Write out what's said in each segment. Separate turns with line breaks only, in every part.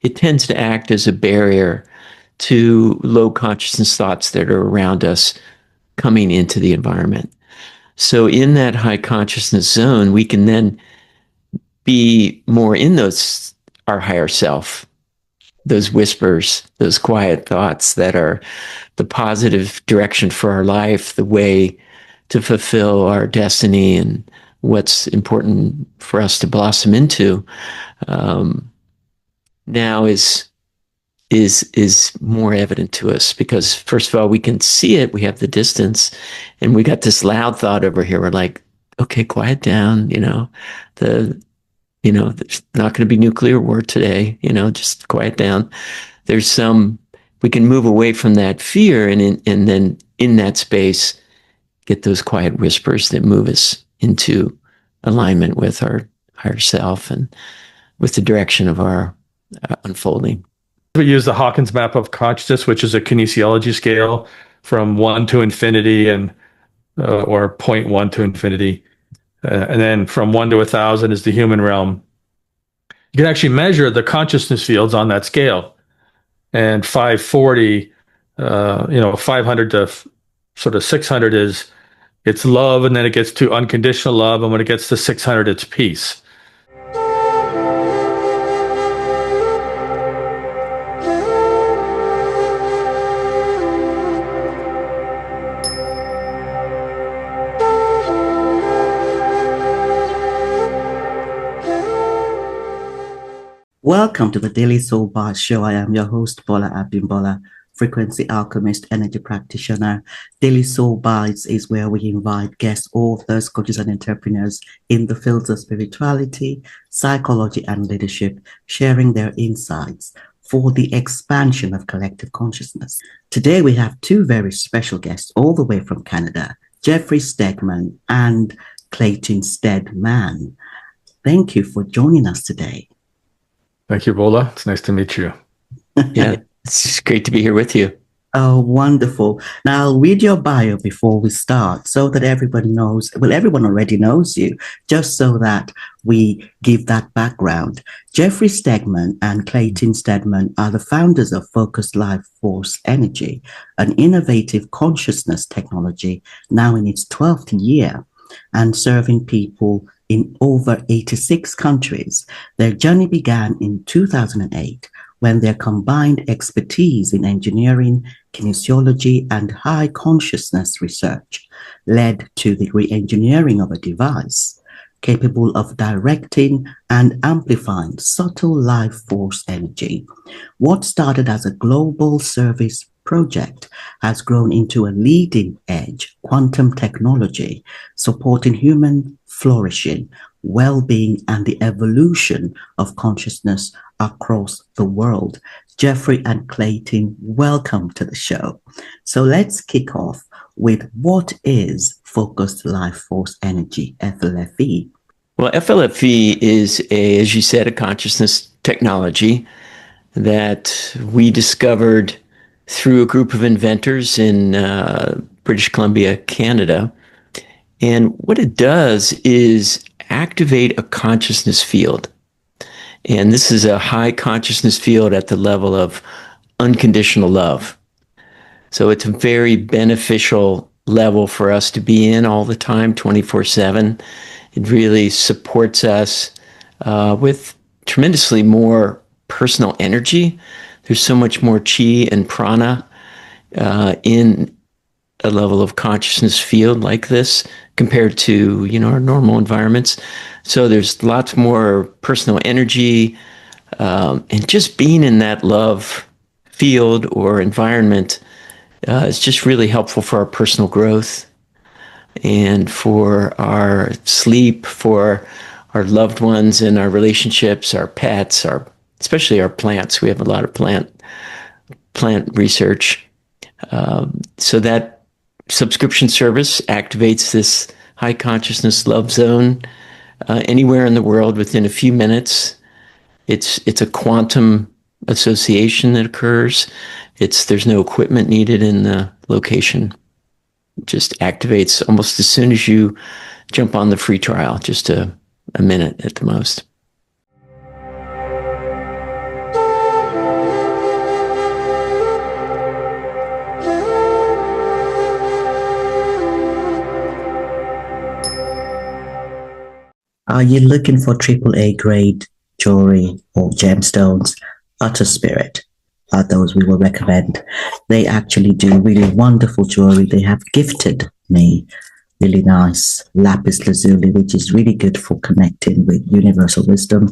it tends to act as a barrier to low consciousness thoughts that are around us coming into the environment. So in that high consciousness zone, we can then be more in those, our higher self, those whispers, those quiet thoughts that are the positive direction for our life, the way to fulfill our destiny and what's important for us to blossom into, now is more evident to us, because first of all, we can see it, we have the distance, and we got this loud thought over here. We're like, okay, quiet down, there's not going to be nuclear war today, just quiet down. We can move away from that fear, and then in that space, get those quiet whispers that move us into alignment with our higher self and with the direction of our unfolding.
We use the Hawkins map of consciousness, which is a kinesiology scale from 1 to infinity, or 0.1 to infinity. And then from 1 to 1,000 is the human realm. You can actually measure the consciousness fields on that scale. And 540, 500 to sort of 600 it's love, and then it gets to unconditional love. And when it gets to 600, it's peace.
Welcome to the Daily Soul Bytes Show. I am your host, Bola Abimbola, frequency alchemist, energy practitioner. Daily Soul Bytes is where we invite guest authors, coaches, and entrepreneurs in the fields of spirituality, psychology, and leadership, sharing their insights for the expansion of collective consciousness. Today, we have two very special guests all the way from Canada, Jeffrey Stegman and Clayten Stedmann. Thank you for joining us today.
Thank you, Bola. It's nice to meet you.
Yeah, it's great to be here with you.
Oh, wonderful. Now, I'll read your bio before we start so that everybody knows. Well, everyone already knows you, just so that we give that background. Jeffrey Stegman and Clayten Stedman are the founders of Focused Life Force Energy, an innovative consciousness technology now in its 12th year and serving people in over 86 countries. Their journey began in 2008 when their combined expertise in engineering, kinesiology, and high consciousness research led to the re-engineering of a device capable of directing and amplifying subtle life force energy. What started as a global service project has grown into a leading edge quantum technology supporting human flourishing, well-being, and the evolution of consciousness across the world. Jeffrey and Clayten, welcome to the show. So let's kick off with what is Focused Life Force Energy, FLFE?
Well, FLFE is, as you said, a consciousness technology that we discovered through a group of inventors in British Columbia, Canada. And what it does is activate a consciousness field. And this is a high consciousness field at the level of unconditional love. So it's a very beneficial level for us to be in all the time, 24/7. It really supports us with tremendously more personal energy. There's so much more chi and prana in a level of consciousness field like this compared to, our normal environments. So there's lots more personal energy, and just being in that love field or environment is just really helpful for our personal growth and for our sleep, for our loved ones and our relationships, our pets, especially our plants. We have a lot of plant research. So that subscription service activates this high consciousness love zone anywhere in the world within a few minutes. It's a quantum association that occurs. There's no equipment needed in the location. It just activates almost as soon as you jump on the free trial, just a minute at the most.
are you looking for AAA grade jewelry or gemstones? Utter Spirit are those we will recommend. They actually do really wonderful jewelry. They have gifted me really nice lapis lazuli, which is really good for connecting with universal wisdom.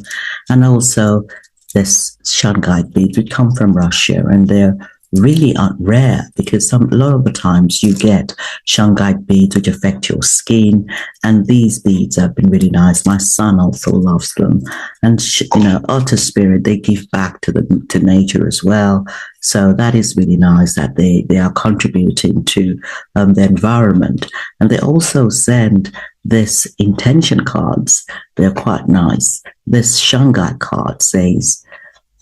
And also this shungite beads, which come from Russia, and they're really rare because a lot of the times you get shungite beads which affect your skin, and these beads have been really nice. My son also loves them, and Utter Spirit, they give back to nature as well. So that is really nice that they are contributing to the environment. And they also send this intention cards. They're quite nice. This shungite card says,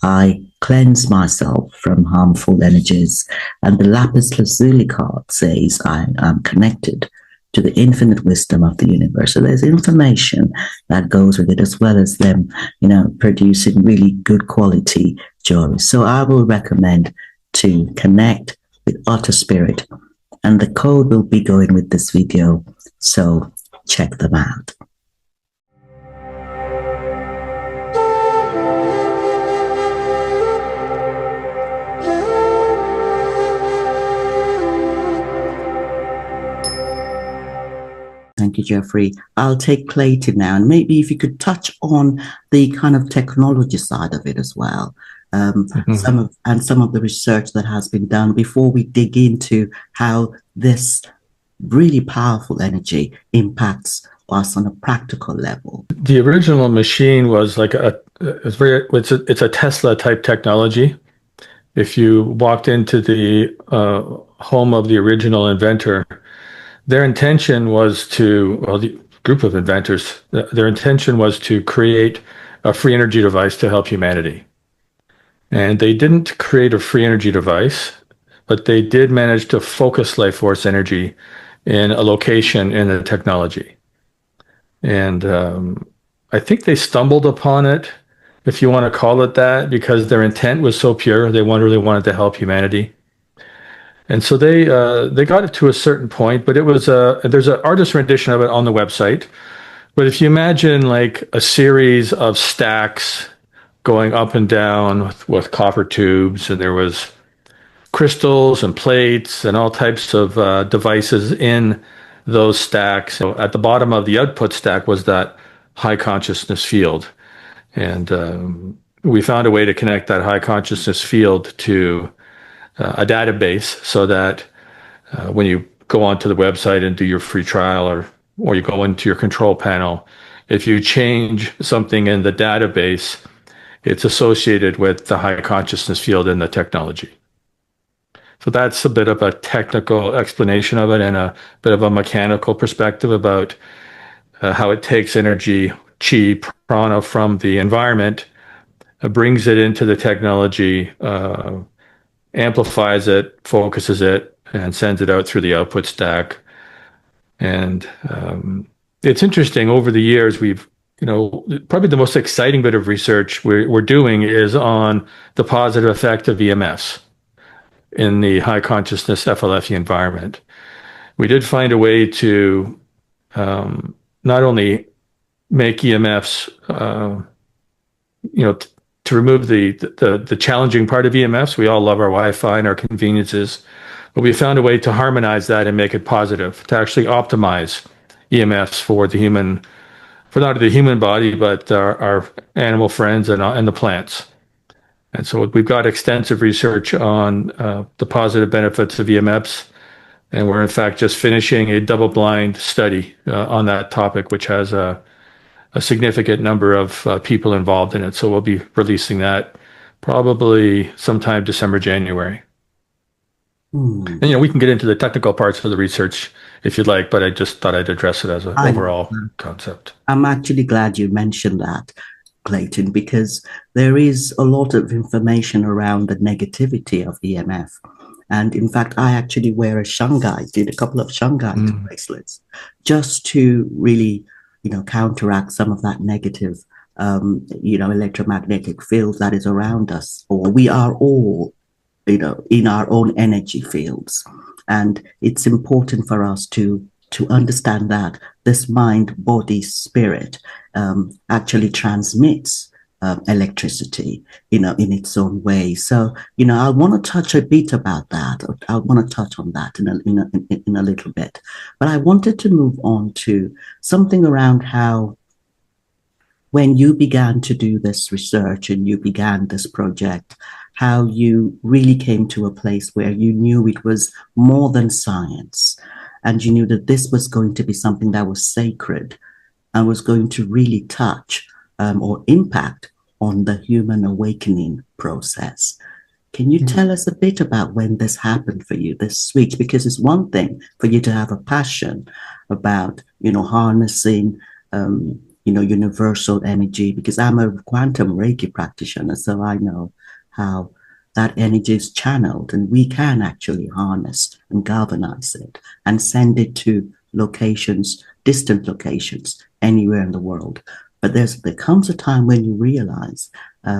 I cleanse myself from harmful energies. And the lapis lazuli card says, I am connected to the infinite wisdom of the universe. So there's information that goes with it, as well as them, producing really good quality jewelry. So I will recommend to connect with Utter Spirit, and the code will be going with this video. So check them out. Thank you, Jeffrey. I'll take Clayton now, and maybe if you could touch on the kind of technology side of it as well, some of the research that has been done before we dig into how this really powerful energy impacts us on a practical level.
The original machine was like it's a Tesla type technology. If you walked into the home of the original inventor, their intention was the group of inventors, their intention was to create a free energy device to help humanity. And they didn't create a free energy device, but they did manage to focus life force energy in a location in the technology. And I think they stumbled upon it, if you want to call it that, because their intent was so pure. They really wanted to help humanity. And so they got it to a certain point, but it was there's an artist rendition of it on the website. But if you imagine like a series of stacks going up and down with copper tubes, and there was crystals and plates and all types of devices in those stacks. So at the bottom of the output stack was that high consciousness field. And we found a way to connect that high consciousness field to a database, so that when you go onto the website and do your free trial, or you go into your control panel, if you change something in the database, it's associated with the high consciousness field in the technology. So that's a bit of a technical explanation of it, and a bit of a mechanical perspective about how it takes energy, chi, prana from the environment, brings it into the technology, amplifies it, focuses it, and sends it out through the output stack. And it's interesting, over the years, we've, probably the most exciting bit of research we're doing is on the positive effect of EMFs in the high consciousness FLFE environment. We did find a way to not only make EMFs, to remove the challenging part of EMFs. We all love our Wi-Fi and our conveniences, but we found a way to harmonize that and make it positive, to actually optimize EMFs for not only the human body, but our animal friends and the plants. And so we've got extensive research on the positive benefits of EMFs, and we're in fact just finishing a double-blind study on that topic, which has a significant number of people involved in it. So we'll be releasing that probably sometime December, January. And we can get into the technical parts of the research if you'd like, but I just thought I'd address it as an overall concept.
I'm actually glad you mentioned that, Clayton, because there is a lot of information around the negativity of EMF. And in fact, I actually wear a couple of shungite bracelets, just to really, counteract some of that negative, electromagnetic field that is around us. Or we are all, in our own energy fields. And it's important for us to to understand that this mind, body, spirit actually transmits electricity, in its own way. So, I want to touch a bit about that. I want to touch on that in a little bit. But I wanted to move on to something around how, when you began to do this research and you began this project, how you really came to a place where you knew it was more than science, and you knew that this was going to be something that was sacred and was going to really touch or impact on the human awakening process. Can you tell us a bit about when this happened for you, this switch? Because it's one thing for you to have a passion about, harnessing, universal energy, because I'm a quantum Reiki practitioner, so I know how that energy is channeled, and we can actually harness and galvanize it and send it to locations, distant locations, anywhere in the world. But there comes a time when you realize,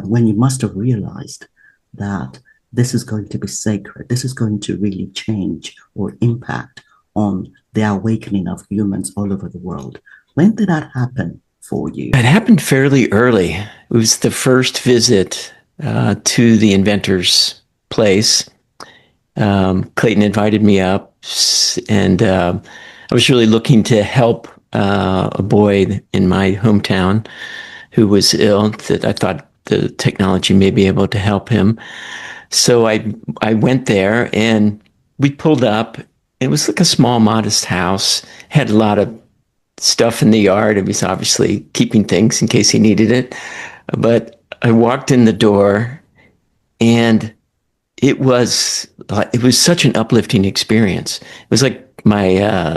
when you must have realized that this is going to be sacred. This is going to really change or impact on the awakening of humans all over the world. When did that happen for you?
It happened fairly early. It was the first visit to the inventor's place. Clayten invited me up, and I was really looking to help a boy in my hometown who was ill, that I thought the technology may be able to help him. So I went there, and we pulled up. It was like a small, modest house, had a lot of stuff in the yard. It was obviously keeping things in case he needed it. But I walked in the door, and it was such an uplifting experience. It was like my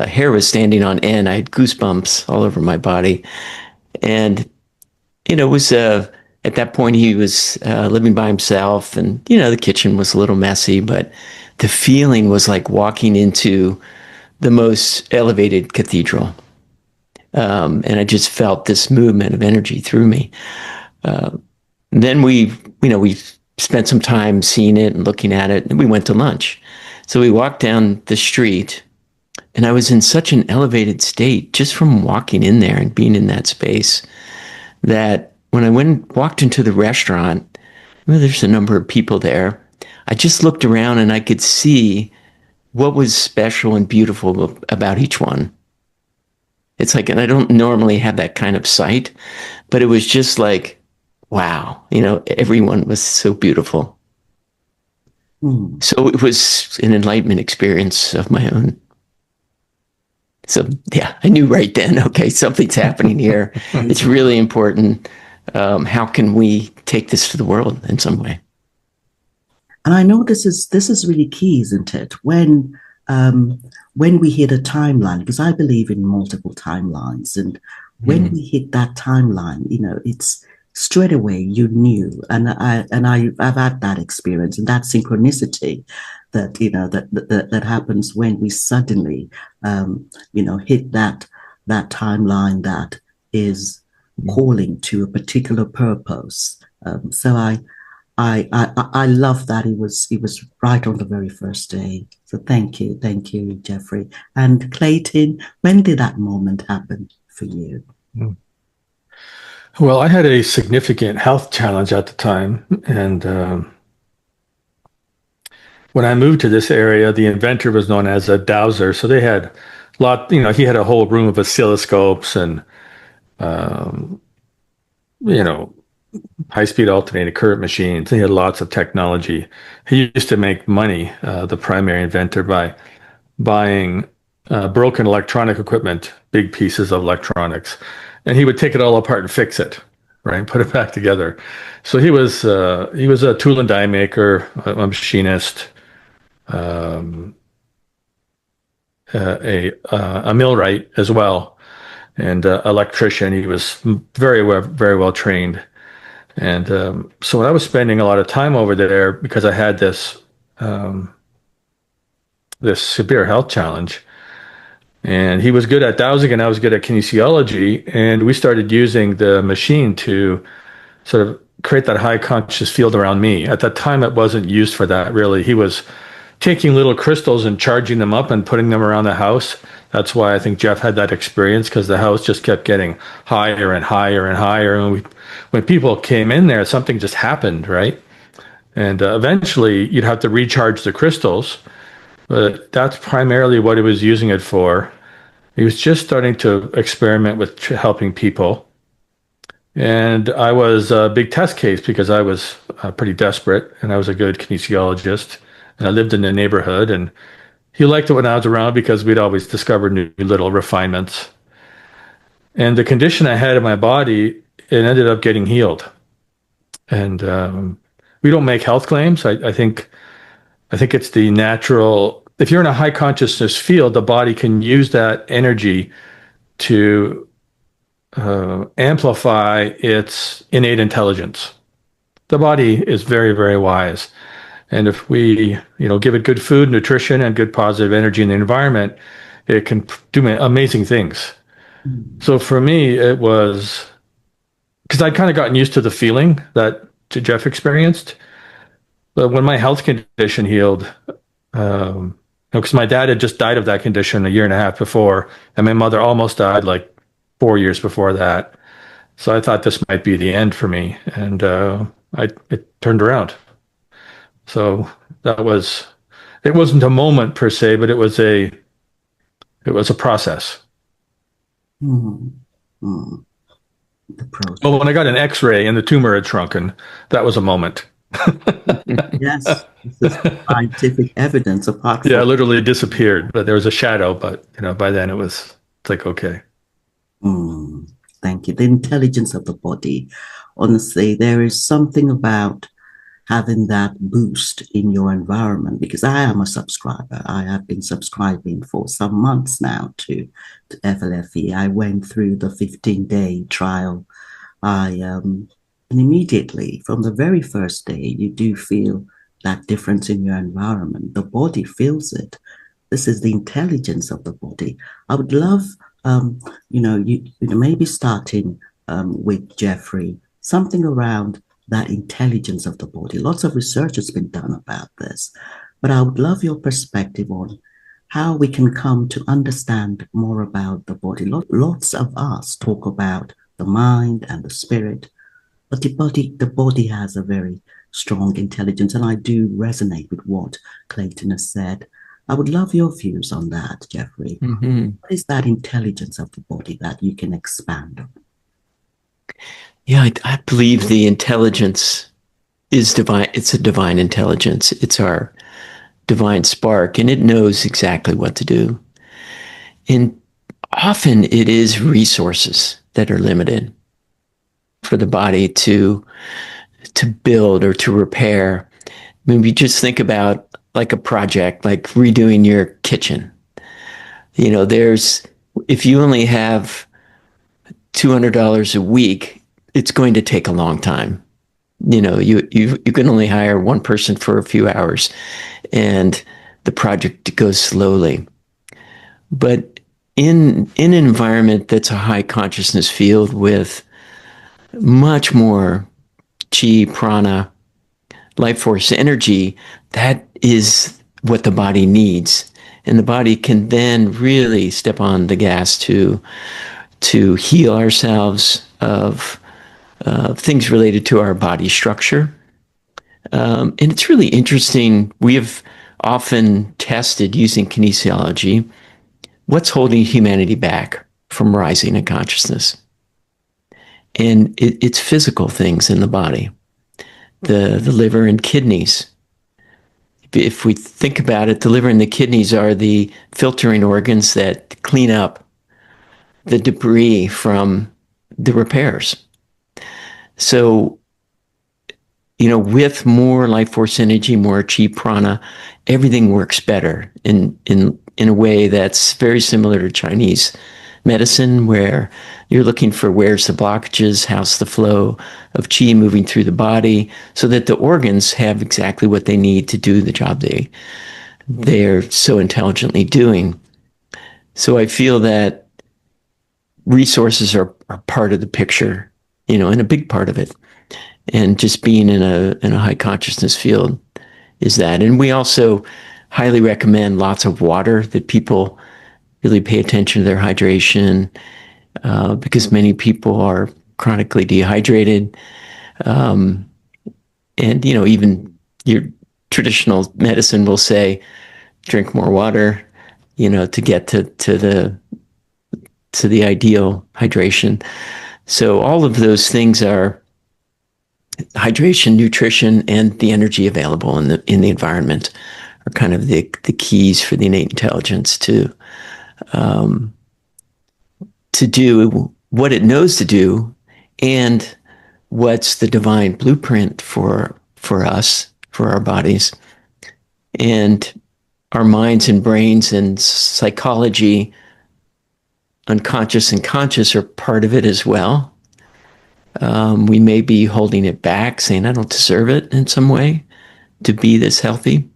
hair was standing on end. I had goosebumps all over my body. And, it was, at that point, he was living by himself, and, the kitchen was a little messy, but the feeling was like walking into the most elevated cathedral. And I just felt this movement of energy through me. Then we spent some time seeing it and looking at it, and we went to lunch. So we walked down the street, and I was in such an elevated state just from walking in there and being in that space, that when I walked into the restaurant, there's a number of people there. I just looked around, and I could see what was special and beautiful about each one. It's like, and I don't normally have that kind of sight, but it was just like, wow, everyone was so beautiful. So it was an enlightenment experience of my own. So yeah, I knew right then, okay, something's happening here. It's really important. How can we take this to the world in some way?
And I know this is really key, isn't it? When we hit a timeline, because I believe in multiple timelines, and when we hit that timeline, it's straight away you knew, and I've had that experience, and that synchronicity that that happens when we suddenly hit that timeline that is calling to a particular purpose. So I love that it was right on the very first day. So thank you, Jeffrey. And Clayten, when did that moment happen for you?
Well, I had a significant health challenge at the time, and when I moved to this area, the inventor was known as a dowser. So they had he had a whole room of oscilloscopes and high-speed alternating current machines. He had lots of technology. He used to make money, the primary inventor, by buying broken electronic equipment, big pieces of electronics, and he would take it all apart and fix it, right? Put it back together. So he was a tool and die maker, a machinist, a millwright as well, and electrician. He was very well trained. And so when I was spending a lot of time over there, because I had this severe health challenge, and he was good at dowsing and I was good at kinesiology, and we started using the machine to sort of create that high conscious field around me. At that time, it wasn't used for that, really. He was taking little crystals and charging them up and putting them around the house. That's why I think Jeff had that experience, because the house just kept getting higher and higher and higher. And when people came in there, something just happened, right? And eventually you'd have to recharge the crystals, but that's primarily what he was using it for. He was just starting to experiment with helping people. And I was a big test case because I was pretty desperate and I was a good kinesiologist. And I lived in the neighborhood, and he liked it when I was around because we'd always discover new little refinements. And the condition I had in my body, it ended up getting healed. And we don't make health claims. I think it's the natural. If you're in a high consciousness field, the body can use that energy to amplify its innate intelligence. The body is very, very wise. And if we, give it good food, nutrition, and good positive energy in the environment, it can do amazing things. So for me, it was because I'd kind of gotten used to the feeling that Jeff experienced. But when my health condition healed, because my dad had just died of that condition a year and a half before, and my mother almost died like 4 years before that. So I thought this might be the end for me, and it turned around. So it wasn't a moment per se, but it was a process.
Mm-hmm. Mm-hmm. The process.
Well, when I got an X-ray and the tumor had shrunken, that was a moment.
Yes, this is scientific evidence apart from...
Yeah, it literally disappeared, but there was a shadow, but by then it's like, okay.
Thank you. The intelligence of the body. Honestly, there is something about having that boost in your environment, because I am a subscriber. I have been subscribing for some months now to FLFE. I went through the 15-day trial. And immediately from the very first day, you do feel that difference in your environment. The body feels it. This is the intelligence of the body. I would love, you maybe starting with Jeffrey, something around that intelligence of the body. Lots of research has been done about this, but I would love your perspective on how we can come to understand more about the body. Lots of us talk about the mind and the spirit, but the body has a very strong intelligence, and I do resonate with what Clayten has said. I would love your views on that, Jeffrey.
Mm-hmm.
What is that intelligence of the body that you can expand on?
Yeah, I believe the intelligence is divine. It's a divine intelligence. It's our divine spark, and it knows exactly what to do. And often it is resources that are limited for the body to build or to repair. I mean, we just think about like a project, like redoing your kitchen. If you only have $200 a week, it's going to take a long time. You can only hire one person for a few hours, and the project goes slowly. But in an environment that's a high consciousness field with much more chi, prana, life force energy, that is what the body needs. And the body can then really step on the gas to heal ourselves of things related to our body structure. And it's really interesting. We have often tested using kinesiology what's holding humanity back from rising in consciousness. And it's physical things in the body, the liver and kidneys. If we think about it, the liver and the kidneys are the filtering organs that clean up the debris from the repairs. So, with more life force energy, more chi prana, everything works better in a way that's very similar to Chinese medicine, where you're looking for where's the blockages, how's the flow of chi moving through the body, so that the organs have exactly what they need to do the job they're so intelligently doing. So I feel that resources are part of the picture, and a big part of it. And just being in a high consciousness field is that. And we also highly recommend lots of water, that people really pay attention to their hydration, because many people are chronically dehydrated. And, even your traditional medicine will say, drink more water, to get to the ideal hydration. So all of those things are hydration, nutrition, and the energy available in the environment are kind of the keys for the innate intelligence to do what it knows to do, and what's the divine blueprint for us, for our bodies. And our minds and brains and psychology, unconscious and conscious, are part of it as well. We may be holding it back, saying, I don't deserve it in some way to be this healthy.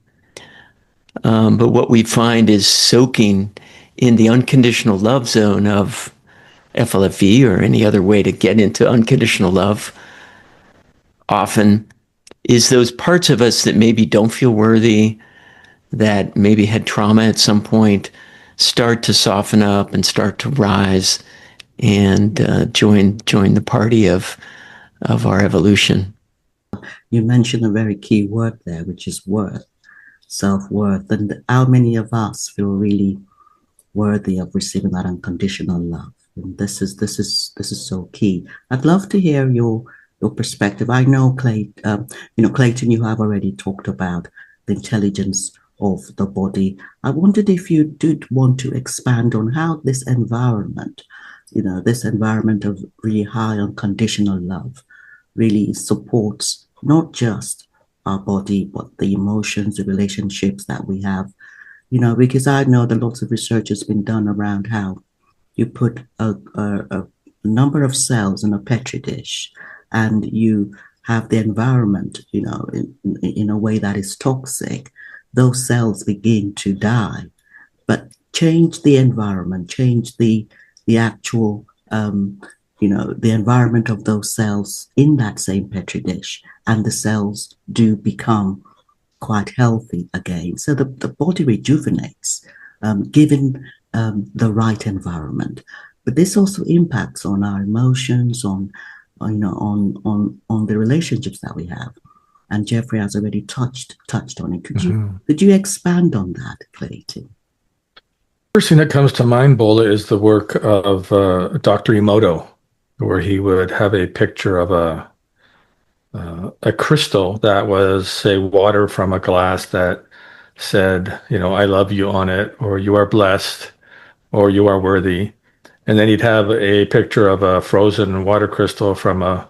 But what we find is soaking in the unconditional love zone of FLFE, or any other way to get into unconditional love, often is those parts of us that maybe don't feel worthy, that maybe had trauma at some point, start to soften up and start to rise and join the party of our evolution.
You mentioned a very key word there, which is worth, self-worth. And how many of us feel really worthy of receiving that unconditional love? And this is so key. I'd love to hear your perspective. I know, Clayton, you have already talked about the intelligence of the body. I wondered if you did want to expand on how this environment, this environment of really high unconditional love, really supports not just our body, but the emotions, the relationships that we have. Because I know that lots of research has been done around how you put a number of cells in a petri dish, and you have the environment, in a way that is toxic. Those cells begin to die. But change the environment, change the actual, the environment of those cells in that same petri dish, and the cells do become quite healthy again. So the body rejuvenates, given the right environment. But this also impacts on our emotions, on the relationships that we have. And Jeffrey has already touched on it. Could you expand on that, Clayton?
First thing that comes to mind, Bola, is the work of Dr. Emoto, where he would have a picture of a crystal that was, say, water from a glass that said, I love you on it, or you are blessed, or you are worthy. And then he'd have a picture of a frozen water crystal from a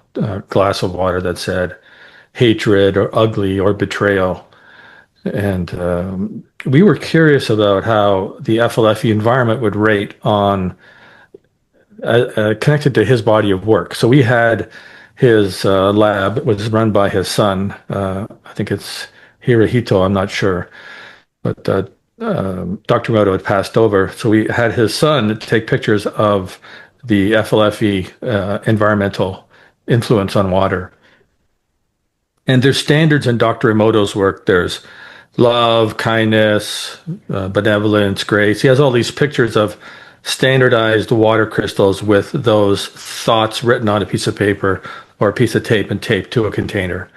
glass of water that said hatred or ugly or betrayal. And we were curious about how the FLFE environment would rate on connected to his body of work. So we had his lab was run by his son. I think it's Hirohito, I'm not sure. But Dr. Moto had passed over. So we had his son take pictures of the FLFE environmental influence on water. And there's standards in Dr. Emoto's work. There's love, kindness, benevolence, grace. He has all these pictures of standardized water crystals with those thoughts written on a piece of paper or a piece of tape and taped to a container.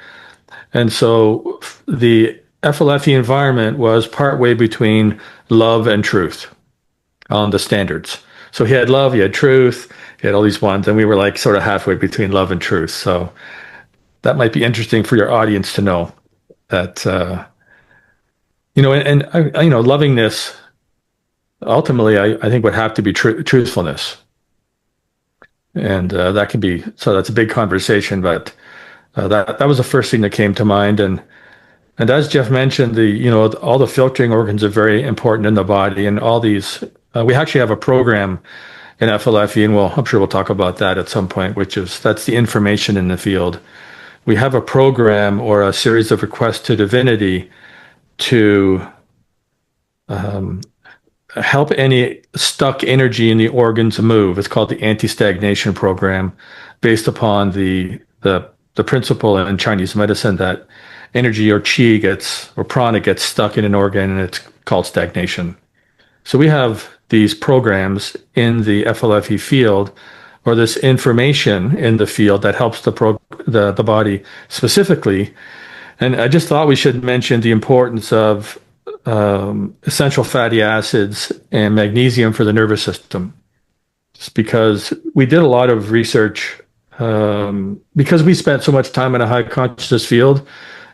And so the FLFE environment was partway between love and truth on the standards. So he had love, he had truth, he had all these ones, and we were like sort of halfway between love and truth. So that might be interesting for your audience to know that, lovingness ultimately, I think would have to be truthfulness. And that can be, so that's a big conversation, but that was the first thing that came to mind. And as Jeff mentioned, all the filtering organs are very important in the body, and all these, we actually have a program in FLFE, and I'm sure we'll talk about that at some point, that's the information in the field. We have a program or a series of requests to divinity to help any stuck energy in the organs move. It's called the anti-stagnation program, based upon the principle in Chinese medicine that energy or qi or prana gets stuck in an organ, and it's called stagnation. So we have these programs in the FLFE field, or this information in the field that helps the body specifically. And I just thought we should mention the importance of essential fatty acids and magnesium for the nervous system. Just because we did a lot of research, because we spent so much time in a high consciousness field,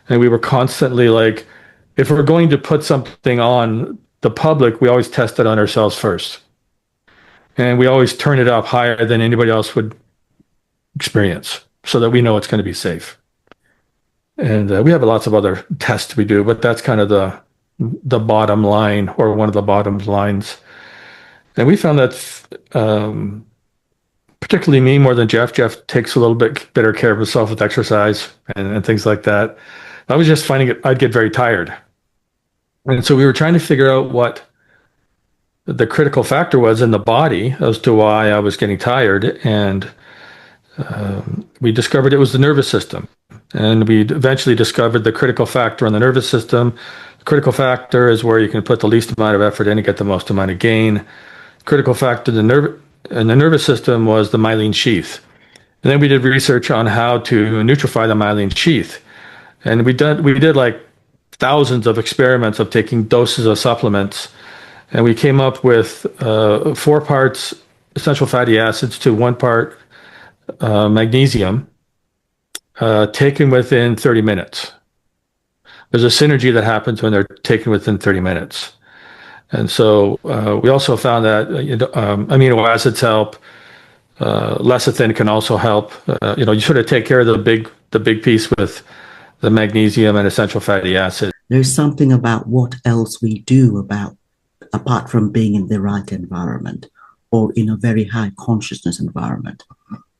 and we were constantly like, if we're going to put something on the public, we always test it on ourselves first. And we always turn it up higher than anybody else would experience, so that we know it's going to be safe. And we have lots of other tests we do, but that's kind of the bottom line, or one of the bottom lines. And we found that particularly me, more than Jeff. Jeff takes a little bit better care of himself with exercise and things like that. I was just finding I'd get very tired. And so we were trying to figure out what the critical factor was in the body as to why I was getting tired. And we discovered it was the nervous system. And we eventually discovered the critical factor in the nervous system. The critical factor is where you can put the least amount of effort in and get the most amount of gain. Critical factor in the nervous system was the myelin sheath. And then we did research on how to neutrify the myelin sheath. And we did like thousands of experiments of taking doses of supplements. And we came up with 4 parts essential fatty acids to 1 part magnesium, taken within 30 minutes. There's a synergy that happens when they're taken within 30 minutes. And so we also found that amino acids help. Lecithin can also help. You sort of take care of the big piece with the magnesium and essential fatty acids.
There's something about what else we do apart from being in the right environment or in a very high consciousness environment.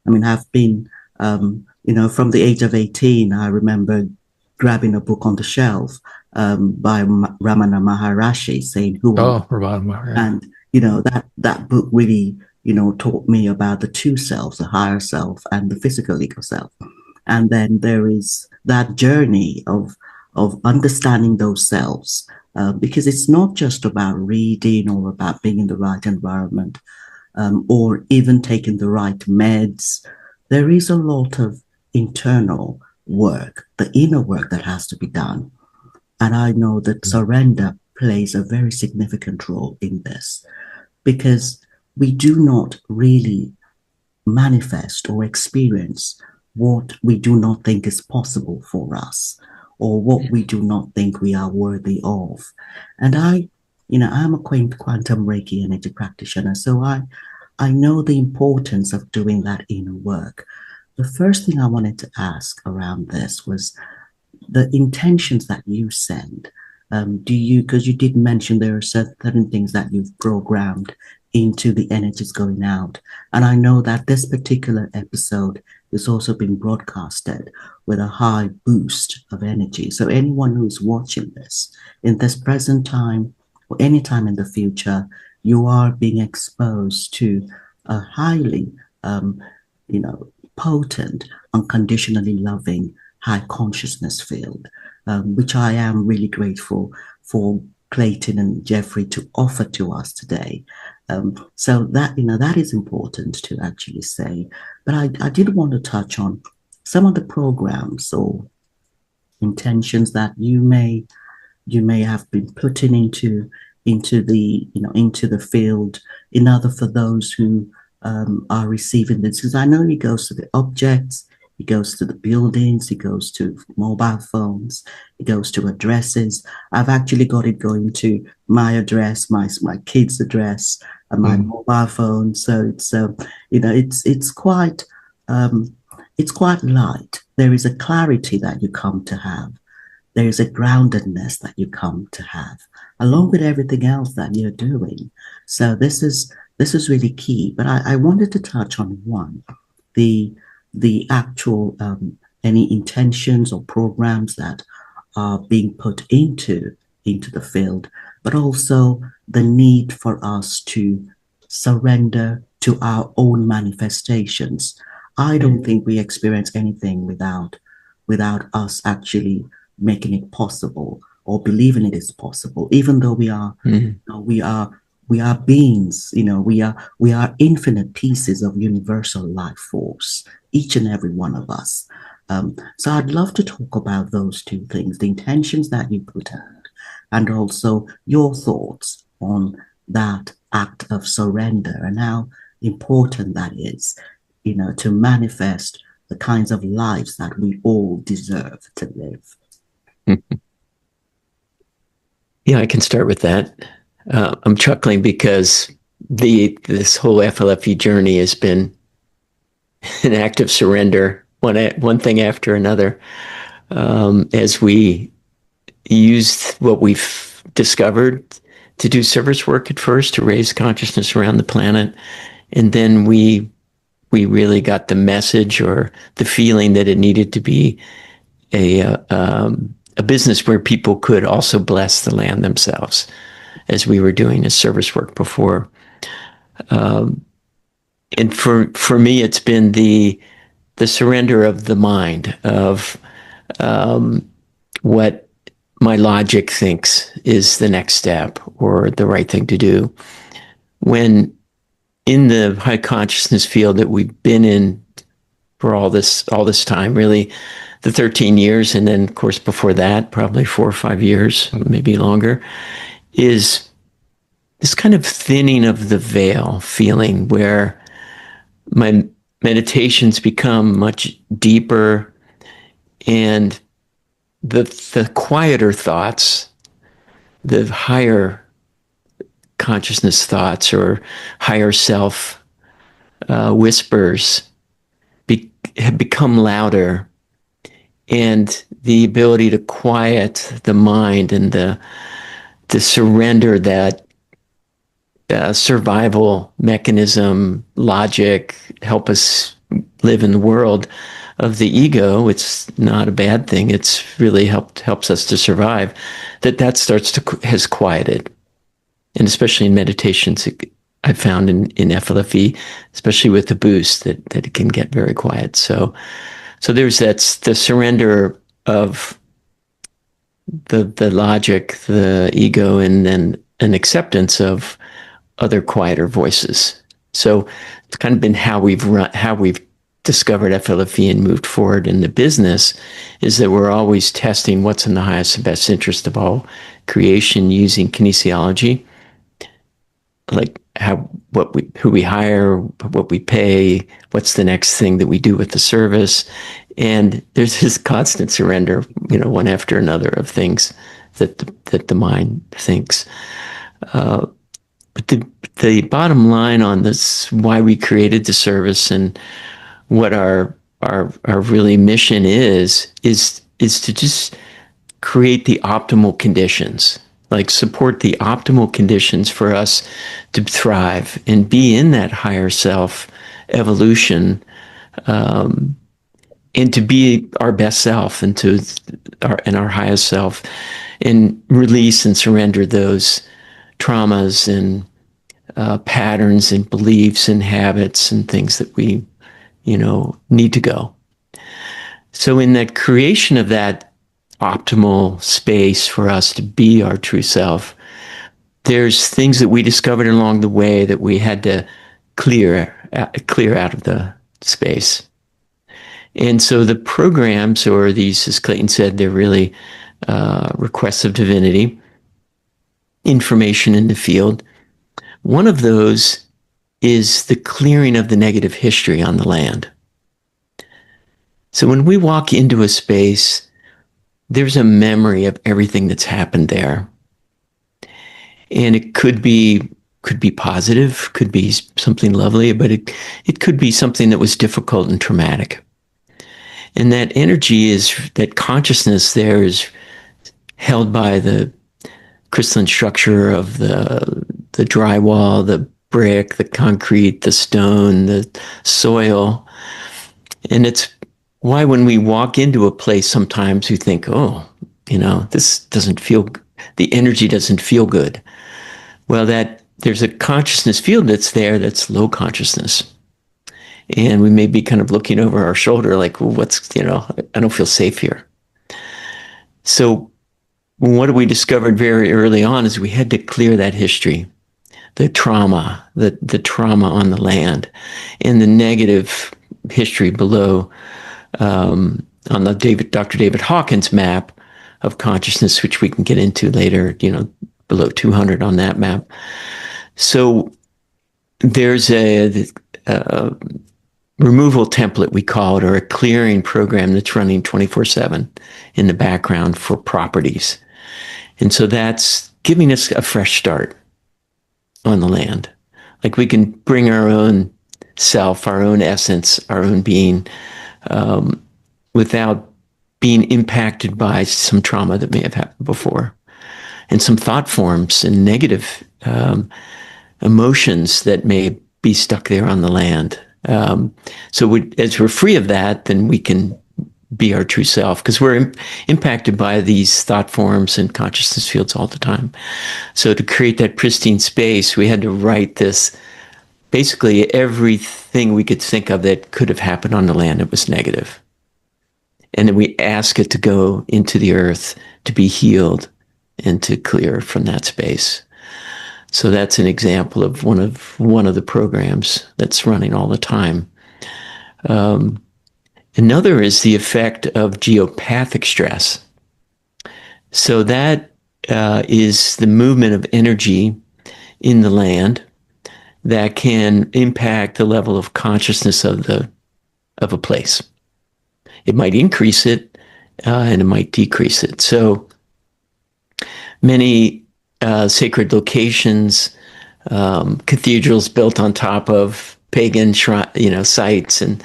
I mean, I've been, from the age of 18, I remember grabbing a book on the shelf by Ramana Maharishi saying who.
Ramana Maharishi.
And, that book really, taught me about the 2 selves, the higher self and the physical ego self. And then there is that journey of understanding those selves, because it's not just about reading or about being in the right environment, or even taking the right meds. There is a lot of internal work, the inner work that has to be done. And I know that surrender plays a very significant role in this, because we do not really manifest or experience what we do not think is possible for us, or what we do not think we are worthy of. And I'm a quantum Reiki energy practitioner, so I know the importance of doing that inner work. The first thing I wanted to ask around this was the intentions that you send. Because you did mention there are certain things that you've programmed into the energies going out. And I know that this particular episode is also being broadcasted with a high boost of energy. So anyone who's watching this in this present time or any time in the future, you are being exposed to a highly, potent, unconditionally loving, high consciousness field, which I am really grateful for Clayten and Jeffrey to offer to us today. So that is important to actually say. But I did want to touch on some of the programs or intentions that you may have been putting into the field in order for those who are receiving this. Because I know it goes to the objects, it goes to the buildings, it goes to mobile phones, it goes to addresses. I've actually got it going to my address, my kids' address, and my mobile phone. So it's quite light. There is a clarity that you come to have. There is a groundedness that you come to have, along with everything else that you're doing. So this is really key. But I wanted to touch on one, the actual any intentions or programs that are being put into the field, but also the need for us to surrender to our own manifestations. I don't think we experience anything without us actually making it possible or believing it is possible, even though we are we are beings, we are infinite pieces of universal life force, each and every one of us. So I'd love to talk about those two things, the intentions that you put out, and also your thoughts on that act of surrender and how important that is, to manifest the kinds of lives that we all deserve to live.
Yeah, I can start with that. I'm chuckling because this whole FLFE journey has been an act of surrender, one thing after another, as we used what we've discovered to do service work at first to raise consciousness around the planet, and then we really got the message or the feeling that it needed to be a business where people could also bless the land themselves, as we were doing as service work before. And for me, it's been the surrender of the mind, of what my logic thinks is the next step or the right thing to do. When in the high consciousness field that we've been in for all this time, really the 13 years, and then of course before that, probably 4 or 5 years, maybe longer, is this kind of thinning of the veil feeling where my meditations become much deeper, and the quieter thoughts, the higher consciousness thoughts or higher self whispers have become louder, and the ability to quiet the mind and the surrender that survival mechanism, logic, help us live in the world of the ego. It's not a bad thing. It's really helps us to survive. That has quieted, and especially in meditations, I found in FLFE, especially with the boost, that it can get very quiet. So there's the surrender of the logic, the ego, and then an acceptance of other quieter voices. So it's kind of been how we've discovered FLFE and moved forward in the business, is that we're always testing what's in the highest and best interest of all creation using kinesiology, like who we hire, what we pay, what's the next thing that we do with the service. And there's this constant surrender, one after another, of things that the mind thinks. But the bottom line on this, why we created the service and what our really mission is to just create the optimal conditions, like support the optimal conditions for us to thrive and be in that higher self evolution, and to be our best self and our highest self, and release and surrender those traumas and patterns and beliefs and habits and things that we need to go. So in that creation of that optimal space for us to be our true self, there's things that we discovered along the way that we had to clear out of the space. And so the programs, or these, as Clayten said, they're really requests of divinity, information in the field. One of those is the clearing of the negative history on the land. So when we walk into a space, there's a memory of everything that's happened there. And it could be positive, could be something lovely, but it could be something that was difficult and traumatic. And that energy that consciousness there is held by the crystalline structure of the drywall, the brick, the concrete, the stone, the soil. And it's why when we walk into a place, sometimes we think, this doesn't feel, the energy doesn't feel good. Well, there's a consciousness field that's there that's low consciousness. And we may be kind of looking over our shoulder like, well, I don't feel safe here. So what we discovered very early on is we had to clear that history. the trauma, the trauma on the land, and the negative history below on the Dr. David Hawkins map of consciousness, which we can get into later, below 200 on that map. So there's a removal template, we call it, or a clearing program that's running 24/7 in the background for properties. And so that's giving us a fresh start on the land. Like we can bring our own self, our own essence, our own being, without being impacted by some trauma that may have happened before, and some thought forms and negative emotions that may be stuck there on the land. So as we're free of that, then we can be our true self, because we're impacted by these thought forms and consciousness fields all the time. So to create that pristine space, we had to write this, basically everything we could think of that could have happened on the land that was negative. And then we ask it to go into the earth to be healed and to clear from that space. So that's an example of one of the programs that's running all the time. Another is the effect of geopathic stress. So that is the movement of energy in the land that can impact the level of consciousness of a place. It might increase it, and it might decrease it. So many sacred locations, cathedrals built on top of pagan sites, and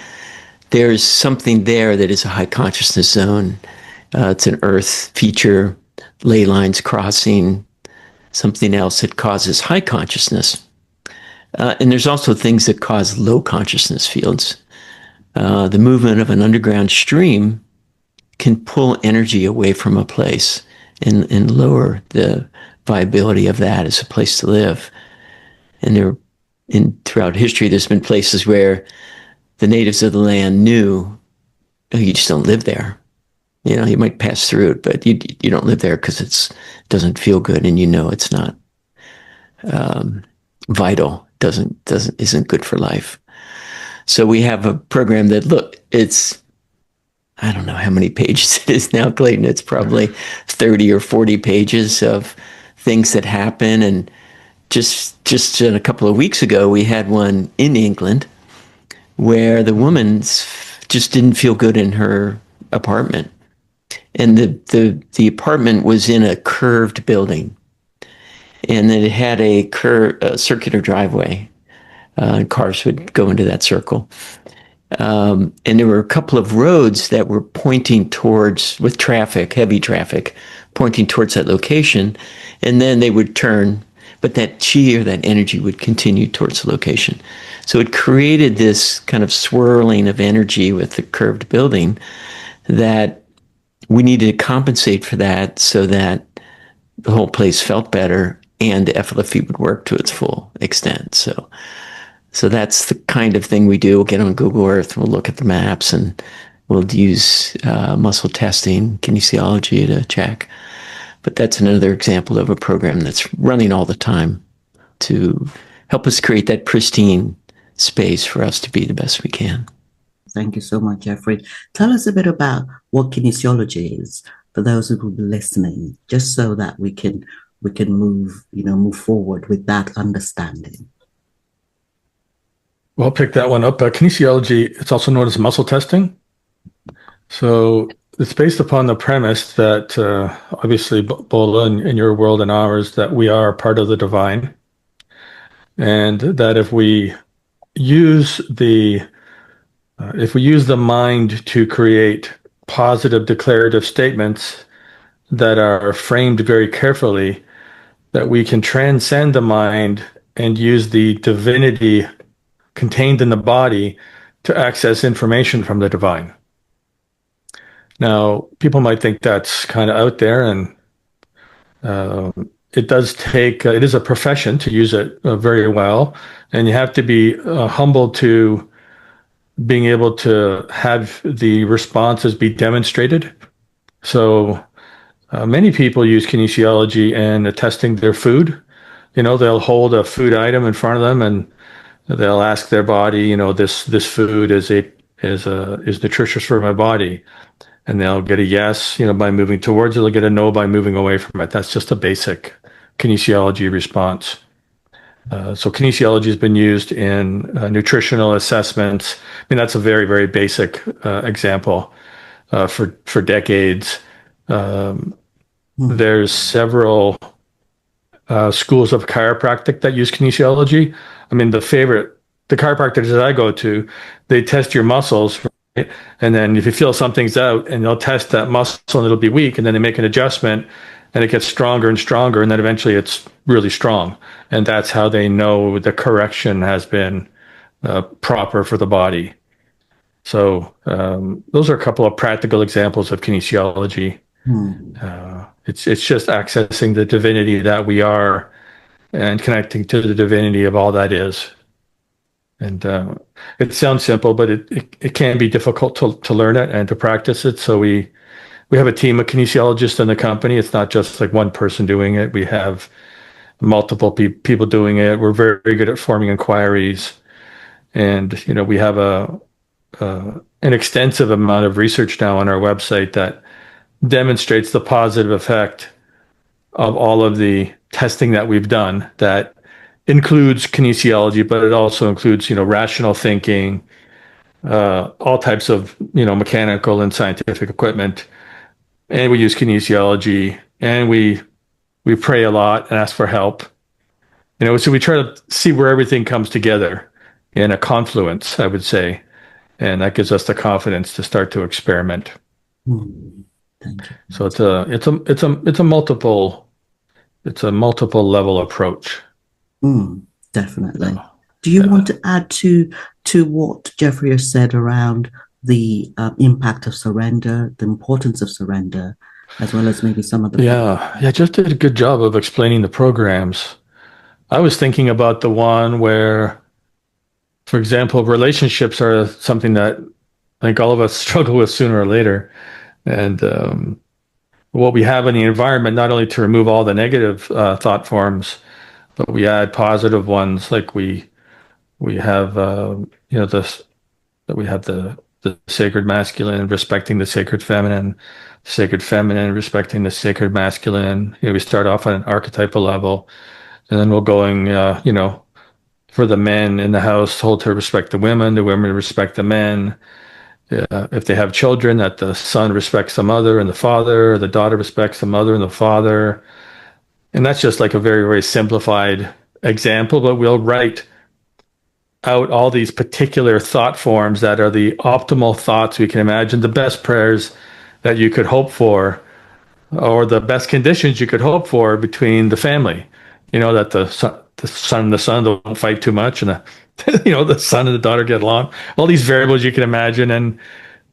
there's something there that is a high consciousness zone. It's an earth feature, ley lines crossing, something else that causes high consciousness. And there's also things that cause low consciousness fields. The movement of an underground stream can pull energy away from a place and lower the viability of that as a place to live. And throughout history, there's been places where the natives of the land knew, oh, you just don't live there. You might pass through it, but you don't live there because it doesn't feel good, and it's not vital. Isn't good for life. So we have a program that, look, I don't know how many pages it is now, Clayten. It's probably 30 or 40 pages of things that happen. And just a couple of weeks ago, we had one in England where the woman just didn't feel good in her apartment. And the apartment was in a curved building. And then it had a circular driveway. And cars would go into that circle. And there were a couple of roads that were pointing towards, with traffic, heavy traffic, pointing towards that location. And then they would turn, but that chi or that energy would continue towards the location. So it created this kind of swirling of energy with the curved building that we needed to compensate for that so that the whole place felt better and FLFE would work to its full extent. So that's the kind of thing we do. We'll get on Google Earth, we'll look at the maps, and we'll use muscle testing, kinesiology to check. But that's another example of a program that's running all the time to help us create that pristine space for us to be the best we can.
Thank you so much, Jeffrey. Tell us a bit about what kinesiology is for those who will be listening, just so that we can move forward with that understanding.
Well, I'll pick that one up. Kinesiology, it's also known as muscle testing. So it's based upon the premise that obviously, Bola, in your world and ours, that we are part of the divine. And that if we use the mind to create positive declarative statements that are framed very carefully, that we can transcend the mind and use the divinity contained in the body to access information from the divine. Now, people might think that's kind of out there, and it does take, it is a profession to use it very well, and you have to be humble to being able to have the responses be demonstrated. So many people use kinesiology in testing their food. they'll hold a food item in front of them and they'll ask their body, this food is nutritious for my body. And they'll get a yes, by moving towards it. They'll get a no by moving away from it. That's just a basic kinesiology response. So kinesiology has been used in nutritional assessments. I mean, that's a very, very basic example for decades. There's several schools of chiropractic that use kinesiology. I mean, the chiropractors that I go to, they test your muscles, right? And then if you feel something's out, and they'll test that muscle and it'll be weak, and then they make an adjustment and it gets stronger and stronger, and then eventually it's really strong. And that's how they know the correction has been proper for the body. So those are a couple of practical examples of kinesiology. It's just accessing the divinity that we are and connecting to the divinity of all that is. And it sounds simple, but it can be difficult to learn it and to practice it. So we have a team of kinesiologists in the company. It's not just like one person doing it. We have multiple people doing it. We're very, very good at forming inquiries. And, we have an extensive amount of research now on our website that demonstrates the positive effect of all of the testing that we've done that includes kinesiology, but it also includes, rational thinking, all types of, mechanical and scientific equipment. And we use kinesiology, and we pray a lot and ask for help. So we try to see where everything comes together in a confluence, I would say. And that gives us the confidence to start to experiment.
Thank you.
So it's a multiple level approach.
Definitely. Do you want to add to what Jeffrey has said around the impact of surrender, the importance of surrender, as well as maybe some of the...
Yeah, just did a good job of explaining the programs. I was thinking about the one where, for example, relationships are something that I think all of us struggle with sooner or later. And what we have in the environment, not only to remove all the negative thought forms, but we add positive ones, like we have the sacred masculine respecting the sacred feminine respecting the sacred masculine. We start off on an archetypal level, and then we're going for the men in the household to respect the women to respect the men. If they have children, that the son respects the mother and the father, or the daughter respects the mother and the father. And that's just like a very, very simplified example, but we'll write out all these particular thought forms that are the optimal thoughts we can imagine, the best prayers that you could hope for, or the best conditions you could hope for between the family. That the son and the son don't fight too much, and the son and the daughter get along. All these variables you can imagine, and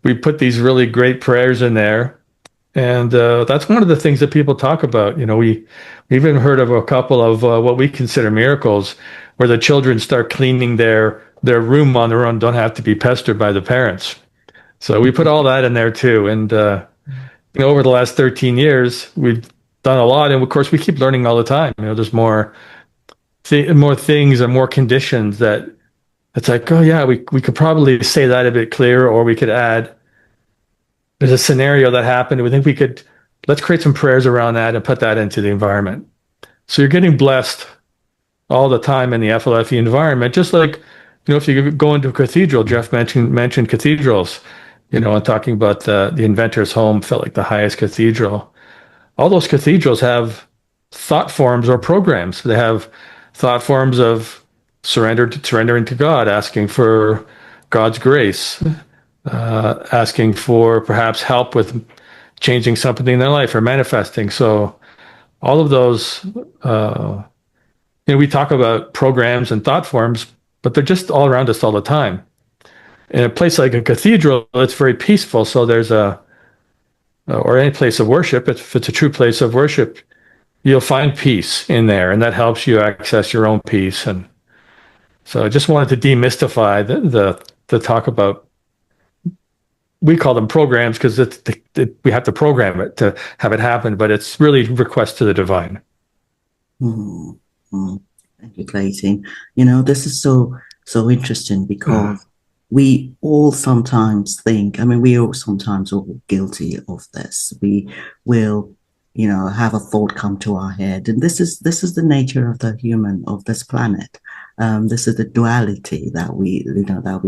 we put these really great prayers in there. And that's one of the things that people talk about. We even heard of a couple of what we consider miracles, where the children start cleaning their room on their own, don't have to be pestered by the parents. So we put all that in there too. And over the last 13 years, we've done a lot, and of course we keep learning all the time. There's more things and more conditions that it's like, oh yeah, we could probably say that a bit clearer, or we could add, there's a scenario that happened, we think let's create some prayers around that and put that into the environment. So you're getting blessed all the time in the FLFE environment, just like, if you go into a cathedral. Jeff mentioned cathedrals, and talking about the inventor's home felt like the highest cathedral. All those cathedrals have thought forms or programs. They have thought forms of surrendering to God, asking for God's grace, asking for perhaps help with changing something in their life or manifesting. So all of those, we talk about programs and thought forms, but they're just all around us all the time. In a place like a cathedral, it's very peaceful. So there's or any place of worship, if it's a true place of worship, you'll find peace in there, and that helps you access your own peace. And so I just wanted to demystify the talk about, we call them programs because we have to program it to have it happen, but it's really request to the divine.
Mm. Thank you, Clayton. This is so interesting because we all sometimes think, I mean, we all sometimes all guilty of this. We will, have a thought come to our head, and this is the nature of the human of this planet. This is the duality that we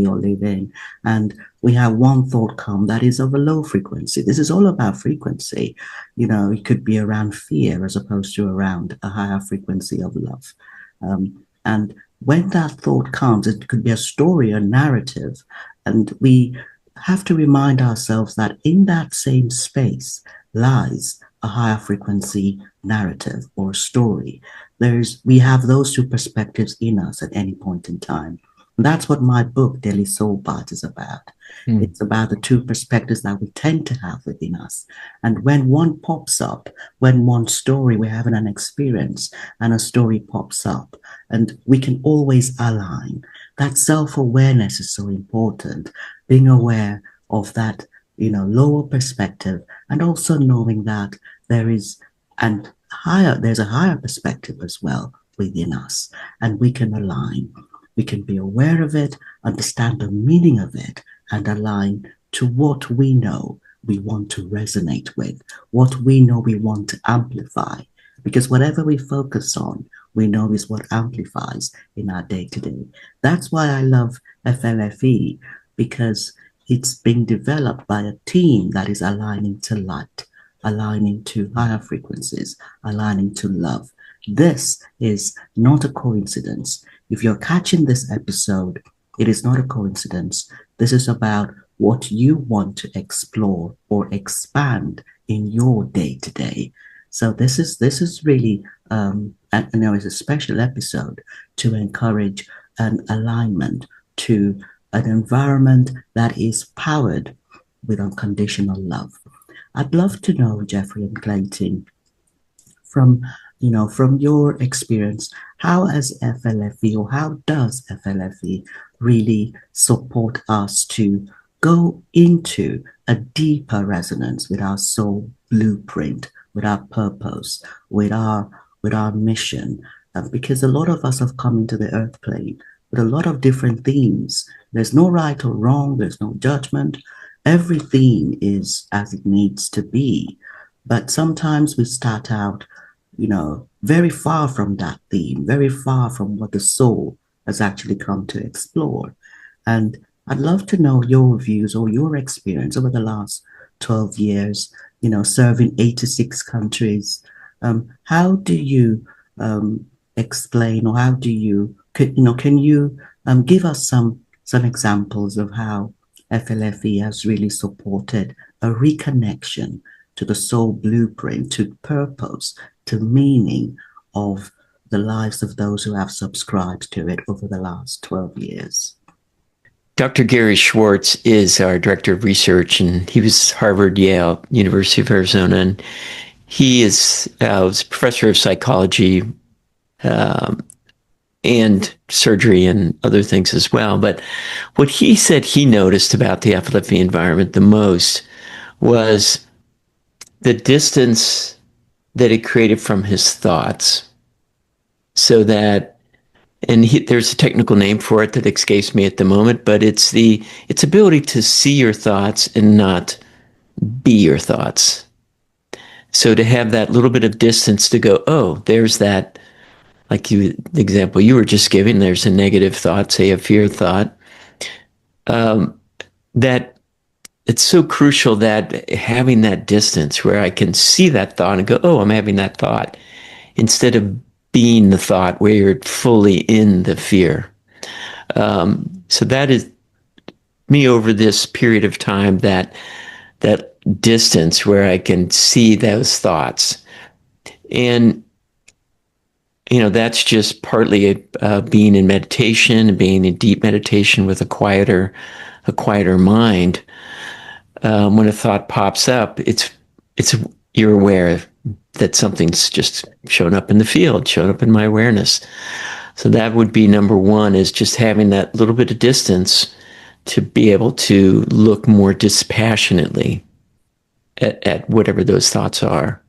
all live in, and we have one thought come that is of a low frequency. This is all about frequency. It could be around fear as opposed to around a higher frequency of love. And when that thought comes, it could be a story, a narrative, and we have to remind ourselves that in that same space lies a higher frequency narrative or story. We have those two perspectives in us at any point in time. And that's what my book, Daily Soul Bytes, is about. It's about the two perspectives that we tend to have within us. And when one pops up, when one story, we're having an experience and a story pops up, and we can always align. That self-awareness is so important, being aware of that, lower perspective, and also knowing that there's a higher perspective as well within us, and we can align. We can be aware of it, understand the meaning of it, and align to what we know we want to resonate with, what we know we want to amplify. Because whatever we focus on, we know is what amplifies in our day-to-day. That's why I love FLFE, because it's being developed by a team that is aligning to light, aligning to higher frequencies, aligning to love. This is not a coincidence. If you're catching this episode, it is not a coincidence. This is about what you want to explore or expand in your day-to-day. So this is really, it's a special episode to encourage an alignment to an environment that is powered with unconditional love. I'd love to know, Jeffrey and Clayton, from your experience, how has FLFE or how does FLFE really support us to go into a deeper resonance with our soul blueprint, with our purpose, with our mission? Because a lot of us have come into the earth plane with a lot of different themes. There's no right or wrong. There's no judgment. Every theme is as it needs to be. But sometimes we start out, very far from that theme, very far from what the soul has actually come to explore. And I'd love to know your views or your experience over the last 12 years, serving 86 countries. How do you explain, or how do you, can you give us some examples of how FLFE has really supported a reconnection to the soul blueprint, to purpose, to meaning of the lives of those who have subscribed to it over the last 12 years?
Dr. Gary Schwartz is our director of research, and he was Harvard, Yale, University of Arizona, and he was professor of psychology and surgery and other things as well. But what he said he noticed about the FLFE environment the most was the distance that it created from his thoughts. So that, and there's a technical name for it that escapes me at the moment, but it's its ability to see your thoughts and not be your thoughts. So to have that little bit of distance to go, oh, there's that, like the example you were just giving, there's a negative thought, say a fear thought, that it's so crucial that having that distance where I can see that thought and go, oh, I'm having that thought, instead of being the thought where you're fully in the fear. So that is me over this period of time, that distance where I can see those thoughts. And, that's just partly being in meditation and being in deep meditation with a quieter mind. When a thought pops up, you're aware that something's just shown up in the field, shown up in my awareness. So that would be number one, is just having that little bit of distance to be able to look more dispassionately at whatever those thoughts are.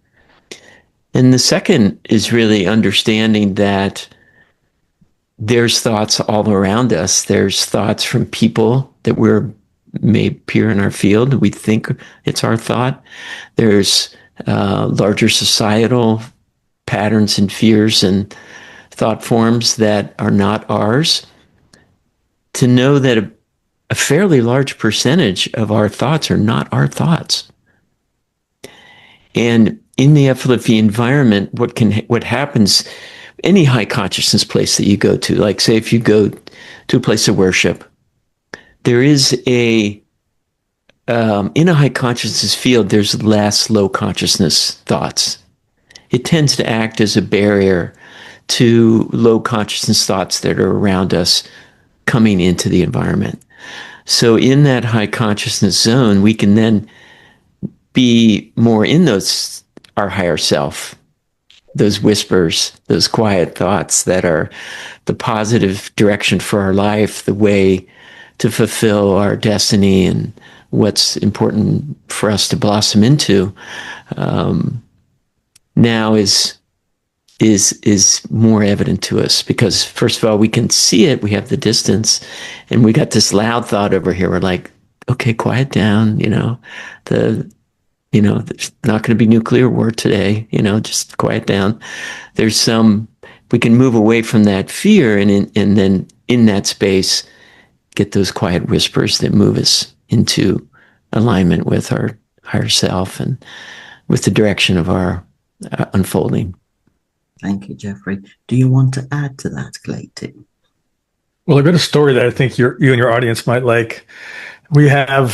And the second is really understanding that there's thoughts all around us. There's thoughts from people that may appear in our field. We think it's our thought. There's larger societal patterns and fears and thought forms that are not ours. To know that a fairly large percentage of our thoughts are not our thoughts. And in the FLFE environment, what happens, any high consciousness place that you go to, like say if you go to a place of worship, there is in a high consciousness field, there's less low consciousness thoughts. It tends to act as a barrier to low consciousness thoughts that are around us coming into the environment. So in that high consciousness zone, we can then be more in our higher self, those whispers, those quiet thoughts that are the positive direction for our life, the way to fulfill our destiny and what's important for us to blossom into, now is more evident to us, because first of all, we can see it, we have the distance, and we got this loud thought over here. We're like, okay, quiet down, there's not going to be nuclear war today, just quiet down. We can move away from that fear, and then in that space, get those quiet whispers that move us into alignment with our higher self and with the direction of our unfolding.
Thank you, Jeffrey. Do you want to add to that, Clayton?
Well, I've got a story that I think you and your audience might like. We have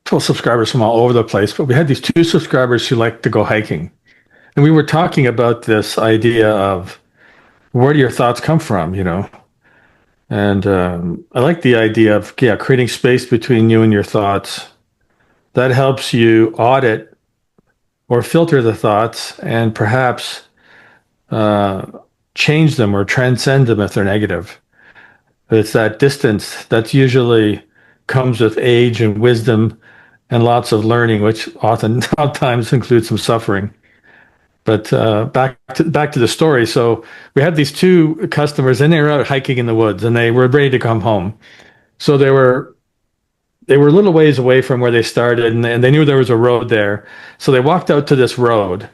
subscribers from all over the place, but we had these 2 subscribers who like to go hiking. And we were talking about this idea of where do your thoughts come from, And I like the idea of creating space between you and your thoughts. That helps you audit or filter the thoughts and perhaps change them or transcend them if they're negative. It's that distance that usually comes with age and wisdom and lots of learning, which oftentimes includes some suffering. But back to the story. So we had these 2 customers, and they were out hiking in the woods, and they were ready to come home. So they were a little ways away from where they started, and they knew there was a road there. So they walked out to this road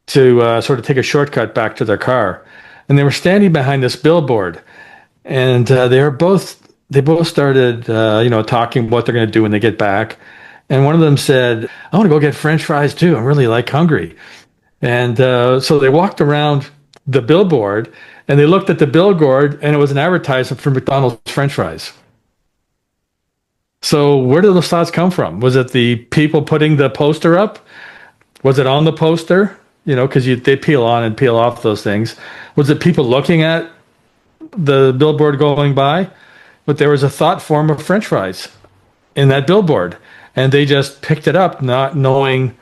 to sort of take a shortcut back to their car. And they were standing behind this billboard, and they both started, talking what they're going to do when they get back. And one of them said, "I want to go get French fries too. I'm really hungry." And so they walked around the billboard, and they looked at the billboard, and it was an advertisement for McDonald's French fries. So where did those thoughts come from? Was it the people putting the poster up? Was it on the poster? Because they peel on and peel off those things. Was it people looking at the billboard going by? But there was a thought form of French fries in that billboard, and they just picked it up, not knowing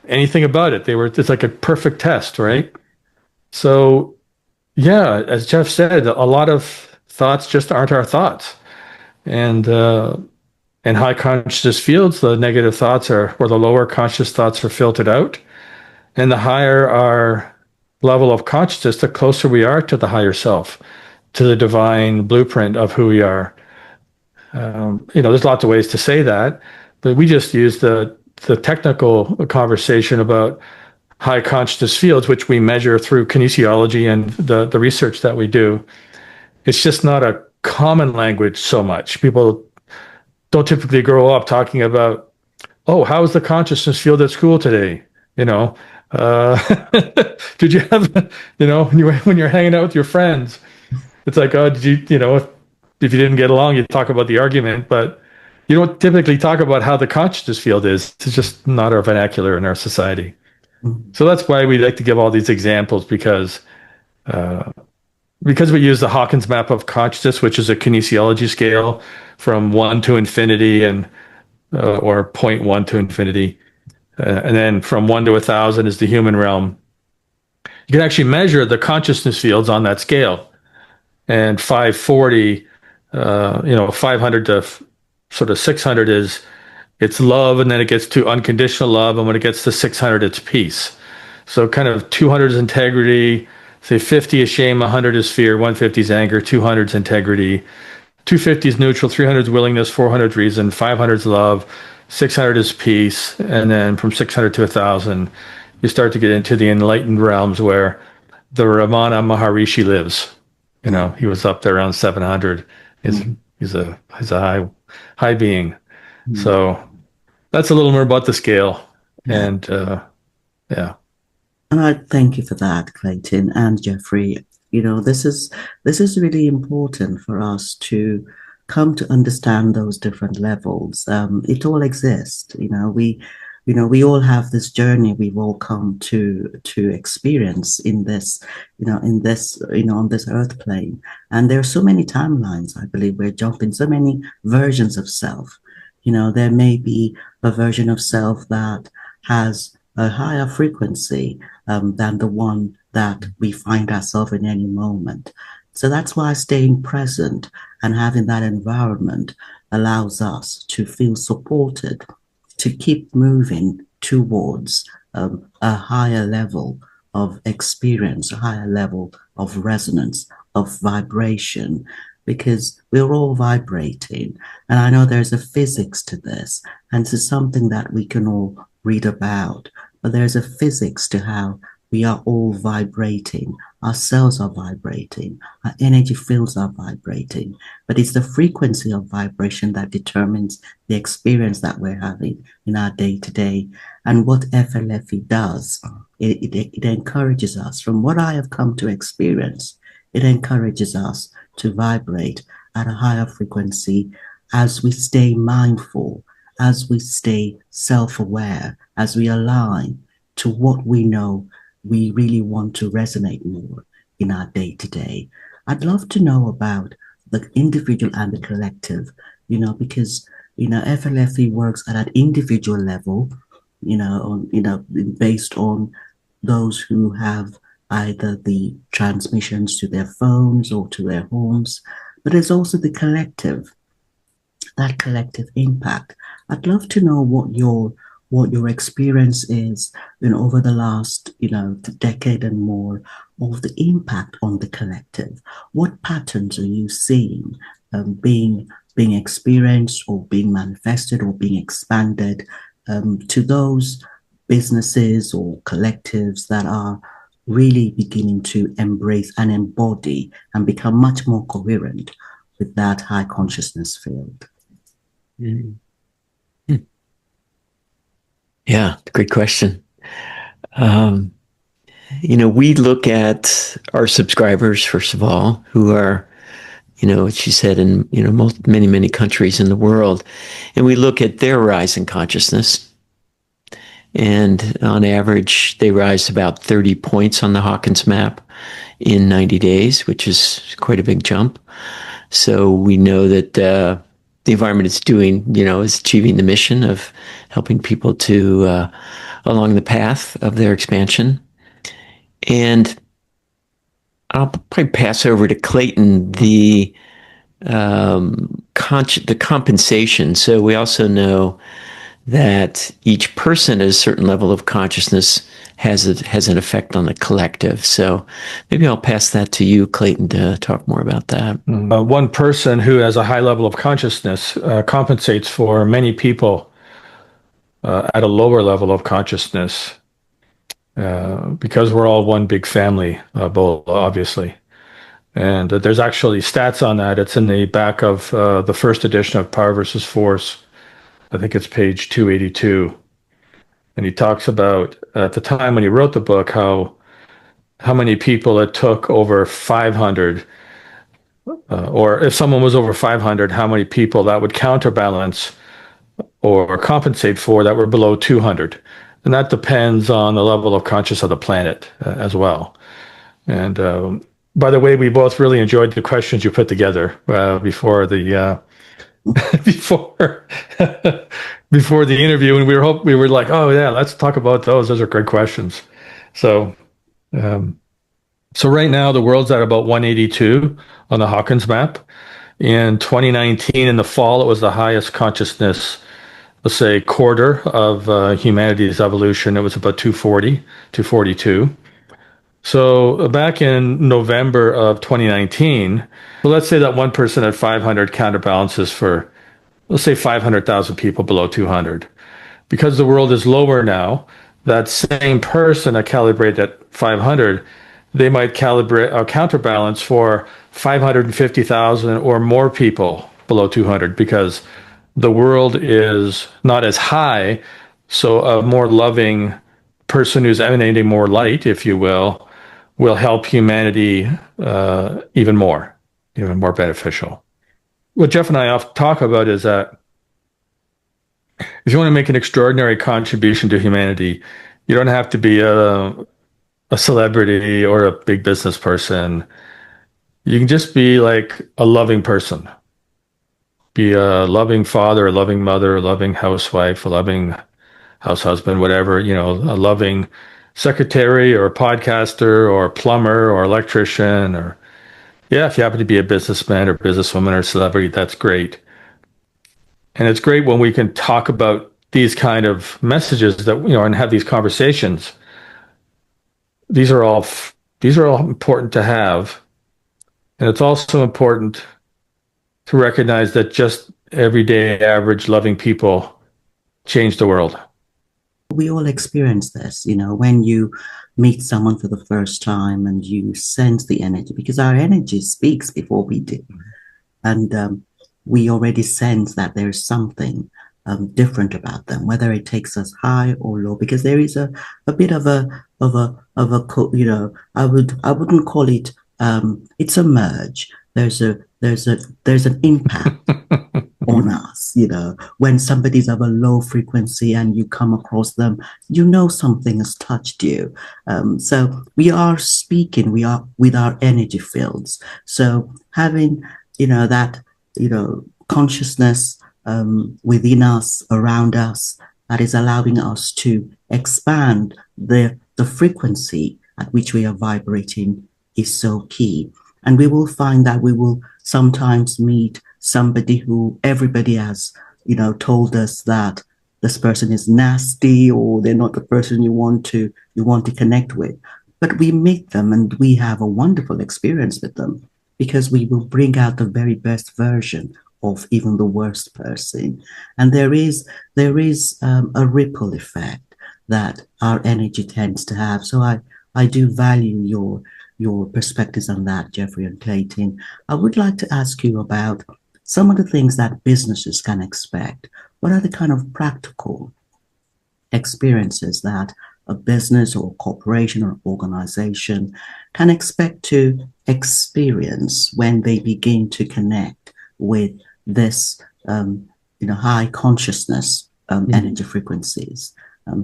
anything about it. It's like a perfect test, right? So, yeah, as Jeff said, a lot of thoughts just aren't our thoughts. And in high consciousness fields, the negative thoughts or the lower conscious thoughts are filtered out. And the higher our level of consciousness, the closer we are to the higher self, to the divine blueprint of who we are. There's lots of ways to say that, but we just use the technical conversation about high consciousness fields, which we measure through kinesiology and the research that we do. It's just not a common language so much. People don't typically grow up talking about, oh, how was the consciousness field at school today? Did you have, when you're hanging out with your friends, it's like, oh, did you, if you didn't get along, you talk about the argument, but you don't typically talk about how the consciousness field is. It's just not our vernacular in our society. Mm-hmm. So that's why we like to give all these examples, because we use the Hawkins map of consciousness, which is a kinesiology scale from 1 to infinity or 0.1 to infinity. And then from 1 to 1,000 is the human realm. You can actually measure the consciousness fields on that scale. And 540, 500 to sort of 600 is it's love, and then it gets to unconditional love, and when it gets to 600, it's peace. So kind of 200 is integrity, say 50 is shame, 100 is fear, 150 is anger, 200 is integrity, 250 is neutral, 300 is willingness, 400 is reason, 500 is love, 600 is peace, and then from 600 to 1,000, you start to get into the enlightened realms where the Ramana Maharishi lives. You know, he was up there around 700. He's a high being. So that's a little more about the scale. And yeah.
And I thank you for that, Clayton and Jeffrey. You know, this is really important for us to come to understand those different levels. It all exists. We all have this journey we've all come to experience in this, on this earth plane. And there are so many timelines, I believe. We're jumping so many versions of self. There may be a version of self that has a higher frequency than the one that we find ourselves in any moment. So that's why staying present and having that environment allows us to feel supported, to keep moving towards a higher level of experience, a higher level of resonance, of vibration, because we're all vibrating. And I know there's a physics to this, and this is something that we can all read about, but there's a physics to how we are all vibrating. Our cells are vibrating. Our energy fields are vibrating. But it's the frequency of vibration that determines the experience that we're having in our day-to-day. And what FLFE does, it encourages us, from what I have come to experience, it encourages us to vibrate at a higher frequency as we stay mindful, as we stay self-aware, as we align to what we know we really want to resonate more in our day-to-day. I'd love to know about the individual and the collective, because, FLFE works at an individual level, based on those who have either the transmissions to their phones or to their homes, but there's also the collective, that collective impact. I'd love to know what your experience is, over the last, decade and more, of the impact on the collective. What patterns are you seeing being experienced or being manifested or being expanded to those businesses or collectives that are really beginning to embrace and embody and become much more coherent with that high consciousness field?
Mm-hmm. Yeah, great question. We look at our subscribers, first of all, who are, as she said, in, many, many countries in the world. And we look at their rise in consciousness. And on average, they rise about 30 points on the Hawkins map in 90 days, which is quite a big jump. So we know that the environment is doing, is achieving the mission of helping people to along the path of their expansion. And I'll probably pass over to Clayten the compensation. So we also know that each person at a certain level of consciousness has an effect on the collective. So maybe I'll pass that to you, Clayten, to talk more about that.
One person who has a high level of consciousness compensates for many people at a lower level of consciousness, because we're all one big family, Bola, obviously. And there's actually stats on that. It's in the back of the first edition of Power versus Force. I think it's page 282. And he talks about, at the time when he wrote the book, how many people it took over 500, or if someone was over 500, how many people that would counterbalance or compensate for that were below 200. And that depends on the level of consciousness of the planet as well. And by the way, we both really enjoyed the questions you put together before the before the interview, and we were like, oh yeah, let's talk about those. Those are great questions. So right now the world's at about 182 on the Hawkins map. In 2019, in the fall, it was the highest consciousness let's say, quarter of humanity's evolution. It was about 240, 242. So back in November of 2019, well, let's say that one person had 500 counterbalances for, let's say, 500,000 people below 200. Because the world is lower now, that same person that calibrated at 500, they might calibrate a counterbalance for 550,000 or more people below 200 because the world is not as high. So a more loving person who's emanating more light, if you will help humanity even more beneficial. What Jeff and I often talk about is that if you want to make an extraordinary contribution to humanity, you don't have to be a celebrity or a big business person. You can just be like a loving person. Be a loving father, a loving mother, a loving housewife, a loving house husband, whatever, a loving secretary or a podcaster or a plumber or electrician, or yeah, if you happen to be a businessman or businesswoman or celebrity, that's great. And it's great when we can talk about these kind of messages that, and have these conversations. These are all important to have. And it's also important to recognize that just everyday, average, loving people change the world.
We all experience this, when you meet someone for the first time and you sense the energy, because our energy speaks before we do. And we already sense that there's something different about them, whether it takes us high or low, because there is a bit of a I wouldn't call it it's a merge. There's an impact on us, when somebody's of a low frequency and you come across them, something has touched you. So we are speaking, we are with our energy fields. So having, that, consciousness within us, around us, that is allowing us to expand the frequency at which we are vibrating is so key. And we will find that we will sometimes meet somebody who everybody has, told us that this person is nasty or they're not the person you want to connect with. But we meet them and we have a wonderful experience with them because we will bring out the very best version of even the worst person. And there is a ripple effect that our energy tends to have. So I do value your perspectives on that, Jeffrey and Clayten. I would like to ask you about some of the things that businesses can expect. What are the kind of practical experiences that a business or corporation or organization can expect to experience when they begin to connect with this, high consciousness energy frequencies?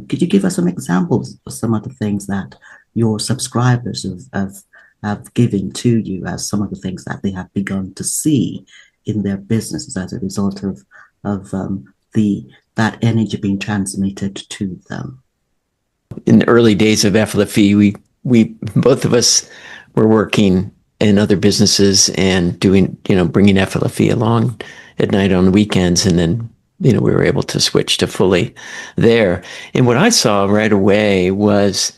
Could you give us some examples of some of the things that your subscribers have given to you as some of the things that they have begun to see in their businesses as a result of that energy being transmitted to them?
In the early days of FLFE, we both of us were working in other businesses and doing, bringing FLFE along at night on the weekends, and then we were able to switch to fully there. And what I saw right away was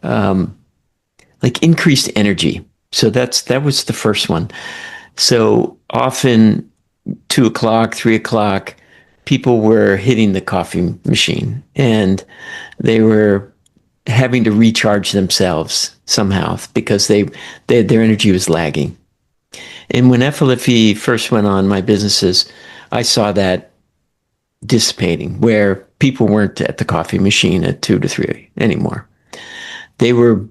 like increased energy. So that was the first one. So often 2:00, 3:00, people were hitting the coffee machine and they were having to recharge themselves somehow because their energy was lagging. And when FLFE first went on my businesses, I saw that dissipating, where people weren't at the coffee machine at 2 to 3 anymore. They were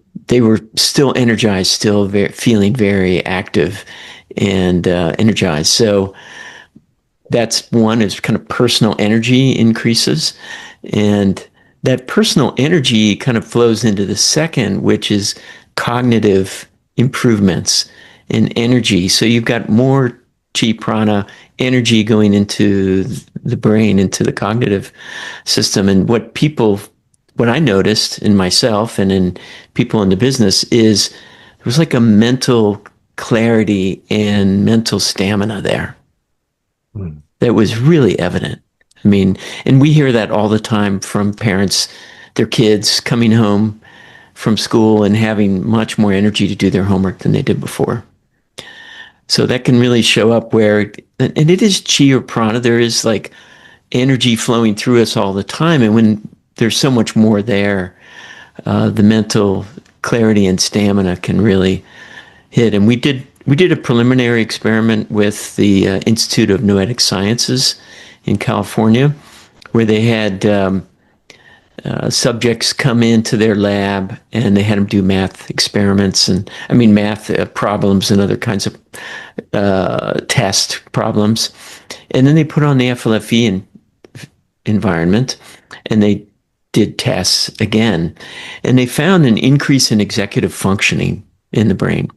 still energized, still feeling very active and energized. So that's one, is kind of personal energy increases. And that personal energy kind of flows into the second, which is cognitive improvements in energy. So you've got more chi prana energy going into the brain, into the cognitive system. And what I noticed in myself and in people in the business is it was like a mental clarity and mental stamina there that was really evident. I mean, and we hear that all the time from parents, their kids coming home from school and having much more energy to do their homework than they did before. So that can really show up where, and it is chi or prana, there is like energy flowing through us all the time. And when there's so much more there, the mental clarity and stamina can really hit. And we did a preliminary experiment with the Institute of Noetic Sciences in California, where they had subjects come into their lab and they had them do math experiments math problems and other kinds of test problems. And then they put on the FLFE environment and they did tests again. And they found an increase in executive functioning in the brain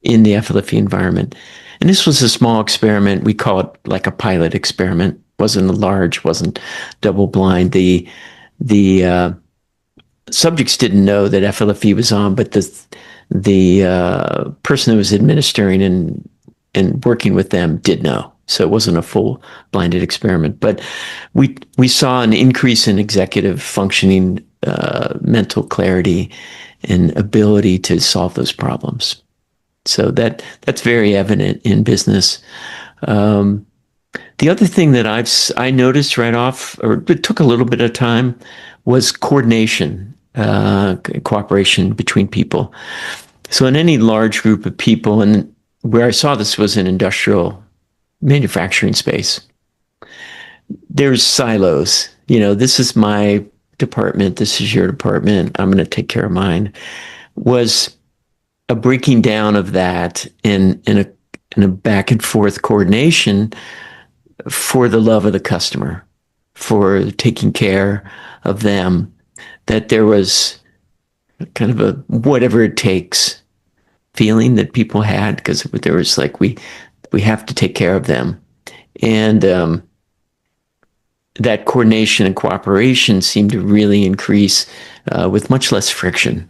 in the FLFE environment. And this was a small experiment. We call it like a pilot experiment. Wasn't large, wasn't double blind. The subjects didn't know that FLFE was on, but the person who was administering and working with them did know. So it wasn't a full blinded experiment. But we saw an increase in executive functioning, mental clarity, and ability to solve those problems. So that's very evident in business. The other thing that I noticed right off, or it took a little bit of time, was coordination, cooperation between people. So in any large group of people, and where I saw this was in industrial manufacturing space, there's silos. This is my department, this is your department, I'm going to take care of mine. Was a breaking down of that in a back and forth coordination for the love of the customer, for taking care of them, that there was kind of a whatever it takes feeling that people had, because there was like, we have to take care of them. And that coordination and cooperation seemed to really increase with much less friction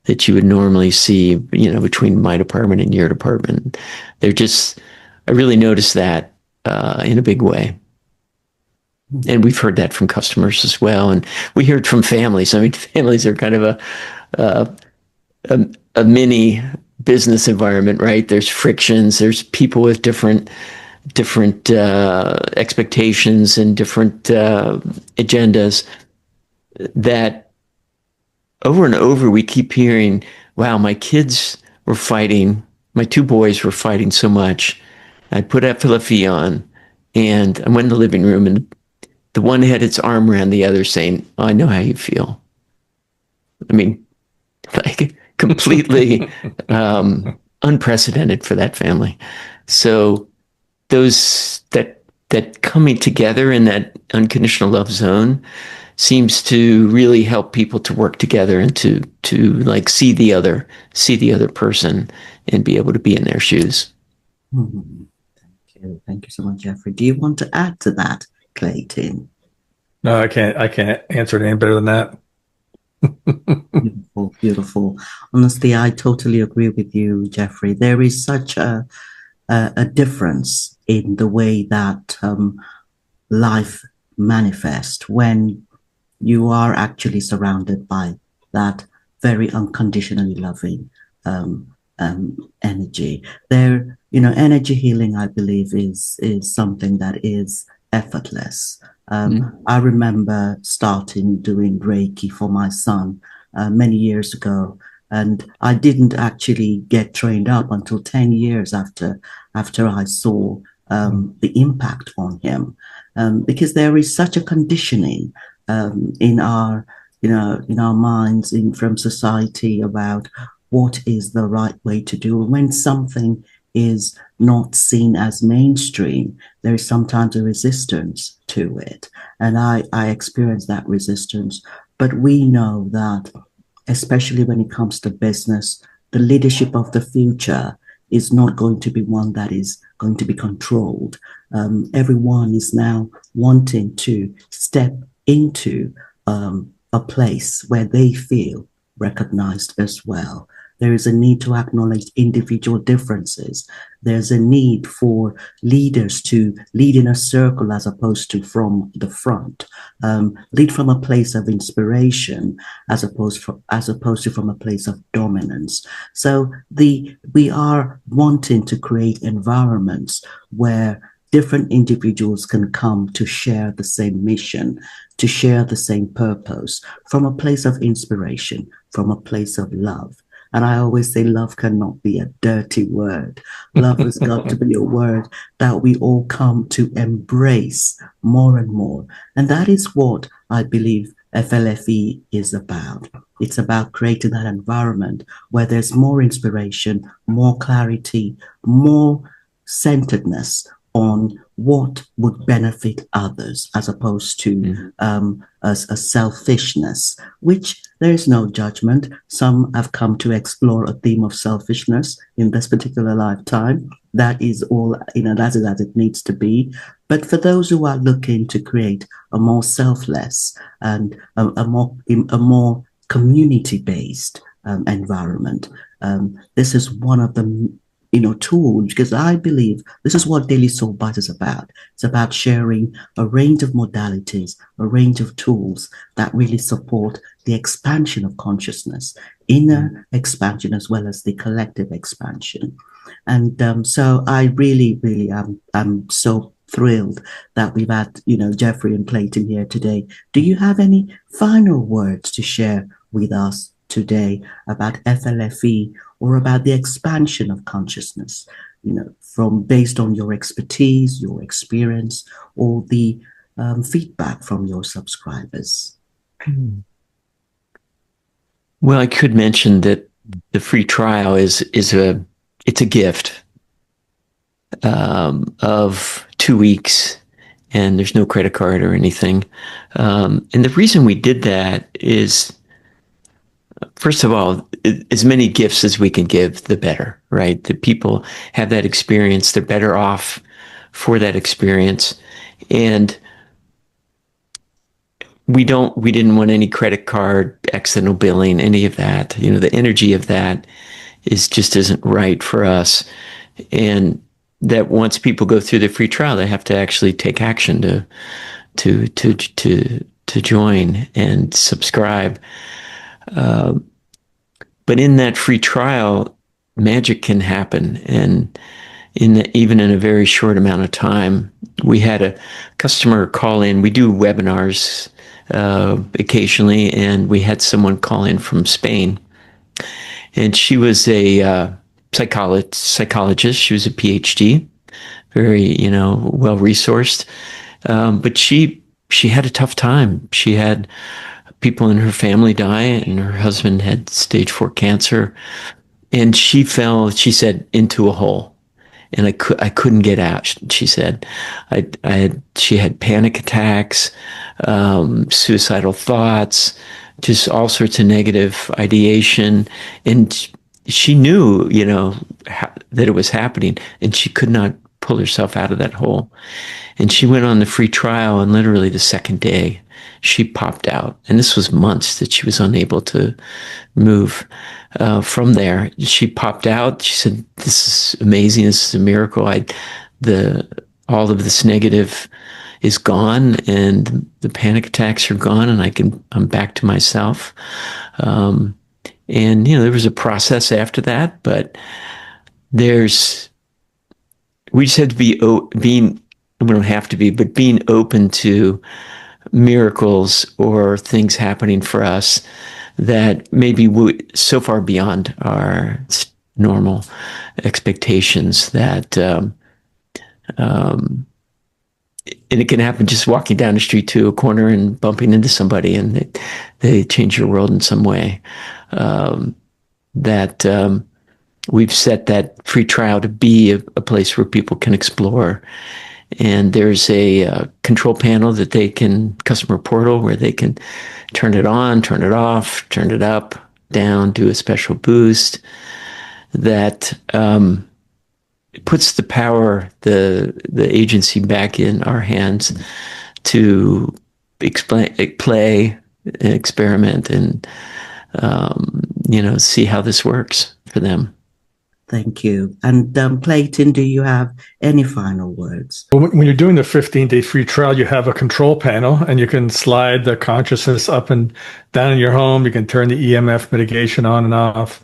that you would normally see, between my department and your department. I really noticed that in a big way. And we've heard that from customers as well. And we hear it from families. I mean, families are kind of a mini business environment, right? There's frictions, there's people with different expectations and different agendas that over and over we keep hearing, wow, my kids were fighting, my two boys were fighting so much. I put FLFE on and I went in the living room and the one had its arm around the other saying, oh, I know how you feel. I mean, like completely unprecedented for that family. So that coming together in that unconditional love zone seems to really help people to work together and to like see the other person and be able to be in their shoes.
Mm-hmm. Thank you so much, Jeffrey. Do you want to add to that, Clayten?
No, I can't answer it any better than that.
Beautiful. Honestly, I totally agree with you, Jeffrey. There is such a difference in the way that life manifests when you are actually surrounded by that very unconditionally loving energy. Energy healing, I believe, is something that is effortless. I remember starting doing Reiki for my son many years ago, and I didn't actually get trained up until 10 years after I saw the impact on him, because there is such a conditioning in our minds from society about what is the right way to do. When something is not seen as mainstream, there is sometimes a resistance to it. And I experience that resistance. But we know that, especially when it comes to business, the leadership of the future is not going to be one that is going to be controlled. Everyone is now wanting to step into a place where they feel recognized as well. There is a need to acknowledge individual differences. There's a need for leaders to lead in a circle as opposed to from the front. Lead from a place of inspiration as opposed to from a place of dominance. So we are wanting to create environments where different individuals can come to share the same mission, to share the same purpose from a place of inspiration, from a place of love. And I always say love cannot be a dirty word. Love has got to be a word that we all come to embrace more and more. And that is what I believe FLFE is about. It's about creating that environment where there's more inspiration, more clarity, more centeredness on what would benefit others as opposed to a selfishness, which there is no judgment. Some have come to explore a theme of selfishness in this particular lifetime. That is all, that is as it needs to be. But for those who are looking to create a more selfless and a more community-based environment, this is one of the tools, because I believe this is what Daily Soul Bytes is about. It's about sharing a range of modalities, a range of tools that really support the expansion of consciousness, inner expansion as well as the collective expansion. And so I really, really am so thrilled that we've had, Jeffrey and Clayten here today. Do you have any final words to share with us today about FLFE or about the expansion of consciousness, from based on your expertise, your experience, or the feedback from your subscribers?
Well, I could mention that the free trial is a gift of 2 weeks, and there's no credit card or anything. And the reason we did that is, first of all, as many gifts as we can give, the better, right? The people have that experience, they're better off for that experience. And we didn't want any credit card, accidental billing, any of that. The energy of that just isn't right for us. And that once people go through the free trial, they have to actually take action to join and subscribe. But in that free trial, magic can happen. And even in a very short amount of time, we had a customer call in. We do webinars occasionally, and we had someone call in from Spain. And she was a psychologist. She was a PhD, very, well-resourced. But she had a tough time. She had people in her family die, and her husband had stage 4 cancer, and she fell, she said, into a hole, and I couldn't get out. She said, she had panic attacks, suicidal thoughts, just all sorts of negative ideation, and she knew, that it was happening, and she could not pull herself out of that hole. And she went on the free trial, and literally the second day, she popped out. And this was months that she was unable to move from there. She popped out. She said, "This is amazing. This is a miracle. All of this negative is gone, and the panic attacks are gone, and I'm back to myself." And there was a process after that, but we just had to be we don't have to be, but being open to miracles or things happening for us that maybe so far beyond our normal expectations that, and it can happen just walking down the street to a corner and bumping into somebody, and they change your world in some way. We've set that free trial to be a place where people can explore. And there's a control panel customer portal, where they can turn it on, turn it off, turn it up, down, do a special boost that puts the power, the agency back in our hands to play, experiment, and see how this works for them.
Thank you. And Clayten, do you have any final words?
When you're doing the 15-day free trial, you have a control panel and you can slide the consciousness up and down in your home. You can turn the EMF mitigation on and off.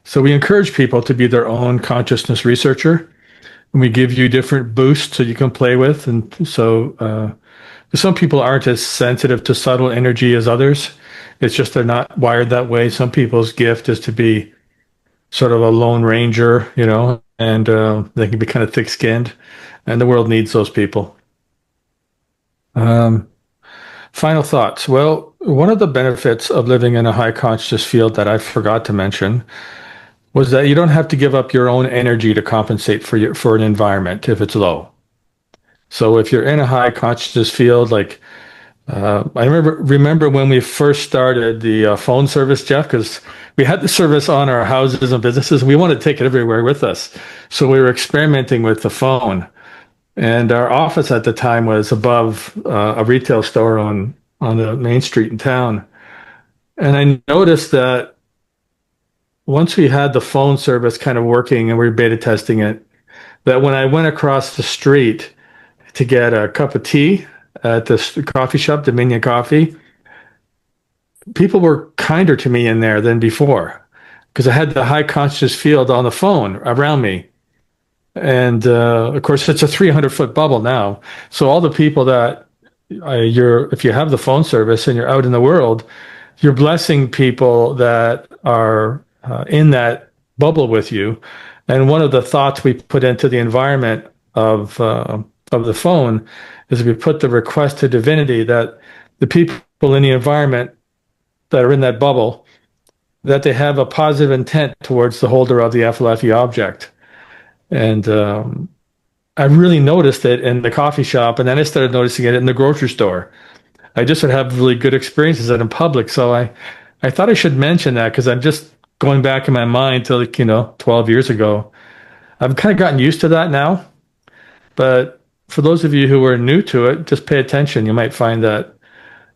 So we encourage people to be their own consciousness researcher. And we give you different boosts that you can play with. And so some people aren't as sensitive to subtle energy as others. It's just they're not wired that way. Some people's gift is to be sort of a lone ranger, and they can be kind of thick-skinned, and the world needs those people. Final thoughts. Well, one of the benefits of living in a high consciousness field that I forgot to mention was that you don't have to give up your own energy to compensate for an environment if it's low. So if you're in a high consciousness field, like I remember when we first started the phone service, Jeff, because we had the service on our houses and businesses, and we wanted to take it everywhere with us. So we were experimenting with the phone. And our office at the time was above a retail store on the main street in town. And I noticed that once we had the phone service kind of working and we were beta testing it, that when I went across the street to get a cup of tea at this coffee shop, Dominion Coffee, people were kinder to me in there than before because I had the high consciousness field on the phone around me. And of course, it's a 300-foot bubble now. So all the people that if you have the phone service and you're out in the world, you're blessing people that are in that bubble with you. And one of the thoughts we put into the environment of the phone is we put the request to divinity that the people in the environment that are in that bubble, that they have a positive intent towards the holder of the FLFE object. And I really noticed it in the coffee shop, and then I started noticing it in the grocery store. I just would have really good experiences in public. So I thought I should mention that because I'm just going back in my mind to 12 years ago. I've kind of gotten used to that now. But for those of you who are new to it, just pay attention. You might find that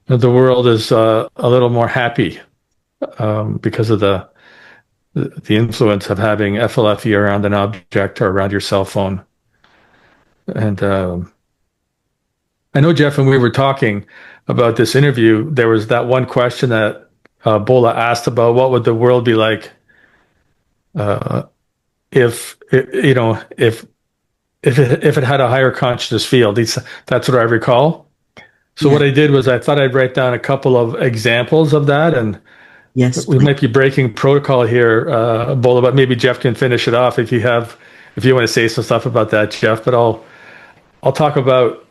the world is a little more happy because of the influence of having FLFE around an object or around your cell phone. And I know, Jeff, when we were talking about this interview, there was that one question that Bola asked about what would the world be like if it had a higher consciousness field. That's what I recall. So what I did was I thought I'd write down a couple of examples of that, and
yes,
we might be breaking protocol here, Bola, but maybe Jeff can finish it off if you want to say some stuff about that, Jeff. But I'll talk about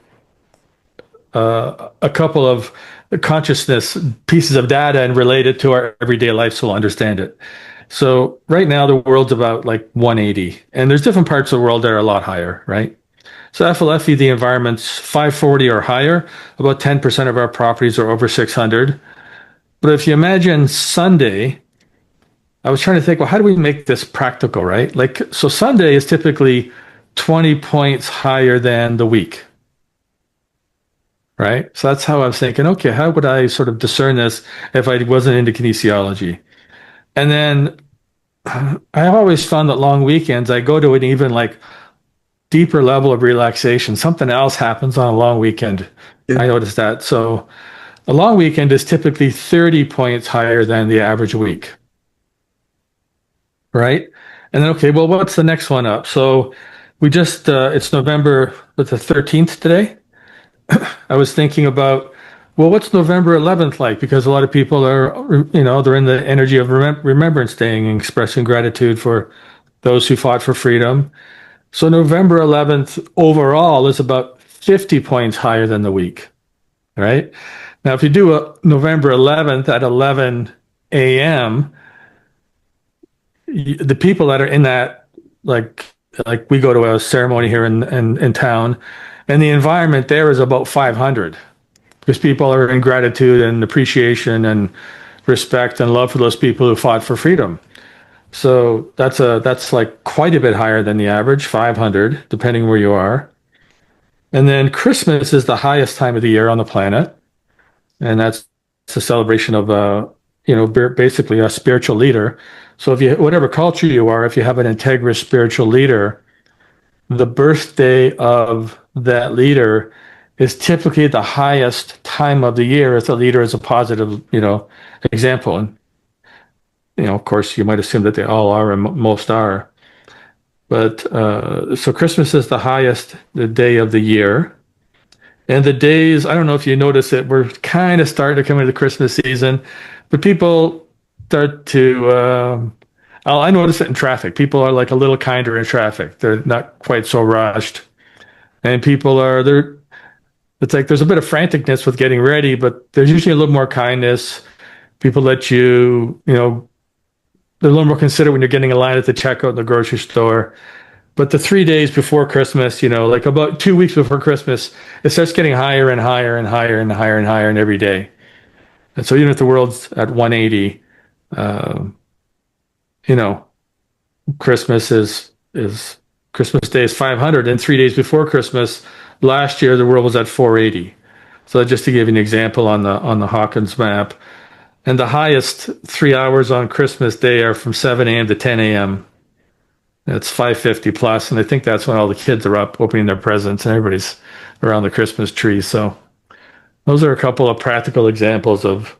a couple of consciousness pieces of data and relate it to our everyday life so we'll understand it. So right now the world's about like 180, and there's different parts of the world that are a lot higher, right? So FLFE, the environment's 540 or higher. About 10% of our properties are over 600. But if you imagine Sunday, I was trying to think, well, how do we make this practical, right? So Sunday is typically 20 points higher than the week, right? So that's how I was thinking, okay, how would I sort of discern this if I wasn't into kinesiology? And then I always found that long weekends, I go to an even deeper level of relaxation. Something else happens on a long weekend. Yeah. I noticed that. So a long weekend is typically 30 points higher than the average week, right? And then, okay, well, what's the next one up? So we just, it's November the 13th today. I was thinking about, well, what's November 11th like? Because a lot of people are, they're in the energy of Remembrance Day and expressing gratitude for those who fought for freedom. So November 11th overall is about 50 points higher than the week, right? Now, if you do a November 11th at 11 a.m., the people that are in that, like we go to a ceremony here in town, and the environment there is about 500 because people are in gratitude and appreciation and respect and love for those people who fought for freedom. So that's like quite a bit higher than the average, 500, depending where you are. And then Christmas is the highest time of the year on the planet. And that's the celebration of basically a spiritual leader. So if you, whatever culture you are, if you have an integrous spiritual leader, the birthday of that leader is typically the highest time of the year if the leader is a positive, example. And, of course, you might assume that they all are and most are. But so Christmas is the day of the year. And the days, I don't know if you notice it, we're kind of starting to come into the Christmas season, but people start to, I notice it in traffic. People are like a little kinder in traffic. They're not quite so rushed. And it's like there's a bit of franticness with getting ready, but there's usually a little more kindness. People let you, they're a little more considerate when you're getting in line at the checkout in the grocery store. But the 3 days before Christmas, like about 2 weeks before Christmas, it starts getting higher and higher and higher and higher and higher and every day. And so even if the world's at 180, Christmas Christmas Day is 500, and 3 days before Christmas, last year the world was at 480. So just to give you an example on the Hawkins map, and the highest 3 hours on Christmas Day are from 7 a.m. to 10 a.m. It's 550 plus, and I think that's when all the kids are up opening their presents and everybody's around the Christmas tree. So those are a couple of practical examples of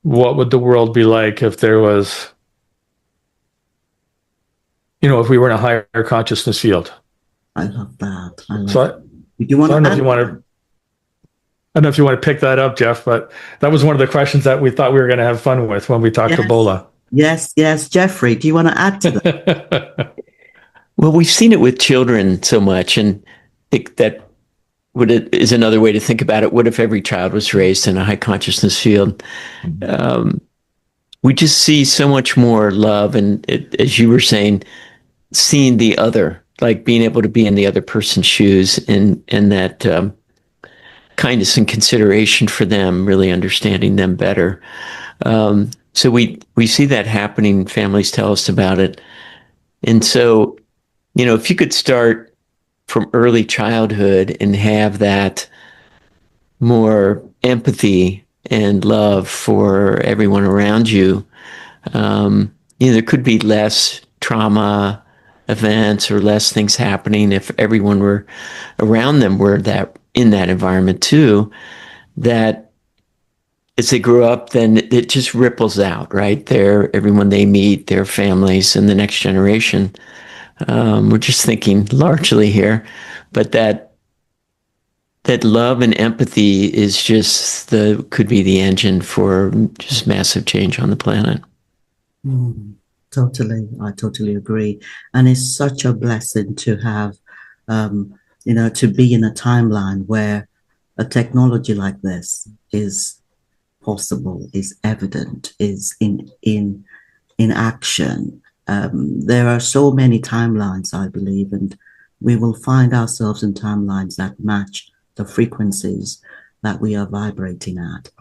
what would the world be like if there was, if we were in a higher consciousness field.
I love that. I love
So
that. You want
I don't know
to
if you want to. I don't know if you want to pick that up, Jeff, but that was one of the questions that we thought we were going to have fun with when we talked to Bola.
Yes, Jeffrey, do you want to add to that?
Well, we've seen it with children so much, and I think that is another way to think about it. What if every child was raised in a high consciousness field? We just see so much more love, and as you were saying, seeing the other, like being able to be in the other person's shoes, and that kindness and consideration for them, really understanding them better. So we see that happening. Families tell us about it. And so, if you could start from early childhood and have that more empathy and love for everyone around you, there could be less trauma events or less things happening if everyone were around them were in that environment too, that as they grow up, then it just ripples out, right? Everyone they meet, their families, and the next generation. We're just thinking largely here, but that love and empathy is could be the engine for just massive change on the planet.
Totally. I totally agree. And it's such a blessing to have, to be in a timeline where a technology like this is possible, is evident, is in action. There are so many timelines, I believe, and we will find ourselves in timelines that match the frequencies that we are vibrating at,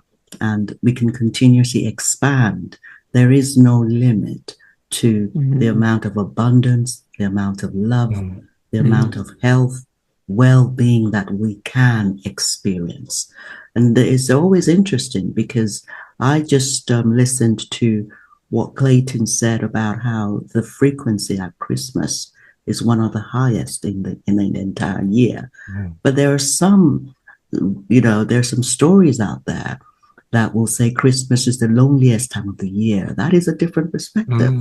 and we can continuously expand. There is no limit to the amount of abundance, the amount of love, the amount of health, well-being that we can experience. And it's always interesting because I just listened to what Clayten said about how the frequency at Christmas is one of the highest in the entire year. But there are some, there's some stories out there that will say Christmas is the loneliest time of the year. That is a different perspective.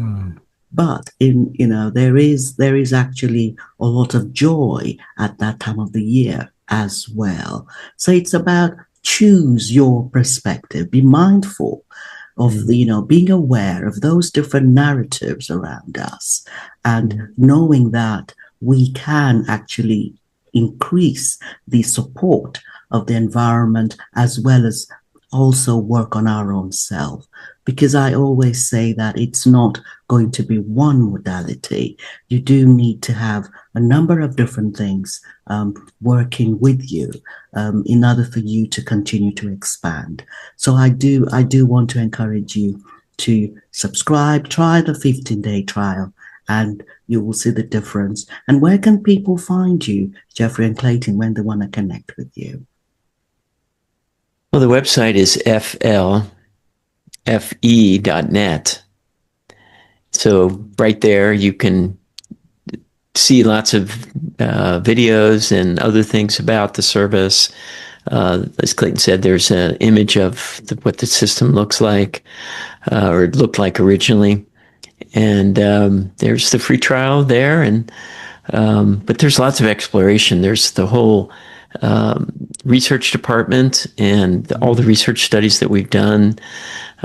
But there is actually a lot of joy at that time of the year as well. So it's about choose your perspective. Be mindful of being aware of those different narratives around us, and knowing that we can actually increase the support of the environment as well as also work on our own self. Because I always say that it's not going to be one modality. You do need to have a number of different things working with you in order for you to continue to expand. So I do want to encourage you to subscribe, try the 15-day trial, and you will see the difference. And where can people find you, Jeffrey and Clayten, when they want to connect with you?
Well, the website is FLFE, FLFE.net. So right there, you can see lots of videos and other things about the service. As Clayten said, there's an image of what the system looks like, or it looked like originally. And there's the free trial there. And but there's lots of exploration. There's the whole research department and all the research studies that we've done.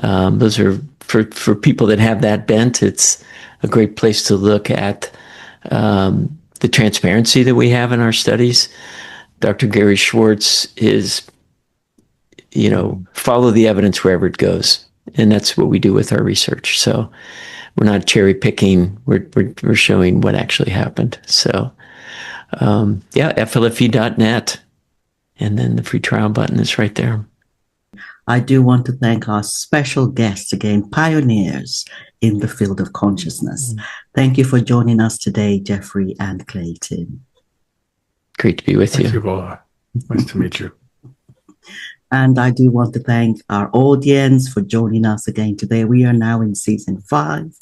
Those are for people that have that bent. It's a great place to look at the transparency that we have in our studies. Dr. Gary Schwartz is, follow the evidence wherever it goes. And that's what we do with our research. So we're not cherry picking. We're showing what actually happened. So, FLFE.net. And then the free trial button is right there.
I do want to thank our special guests again, pioneers in the field of consciousness. Thank you for joining us today, Jeffrey and Clayten.
Great to be with you.
Thank you, Bola. Nice to meet you.
And I do want to thank our audience for joining us again today. We are now in season 5,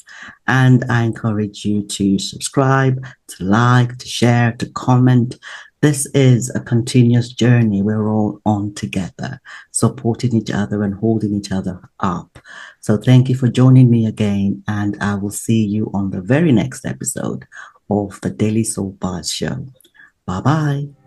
and I encourage you to subscribe, to like, to share, to comment. This is a continuous journey we're all on together, supporting each other and holding each other up. So thank you for joining me again, and I will see you on the very next episode of the Daily Soul Bytes Show. Bye-bye.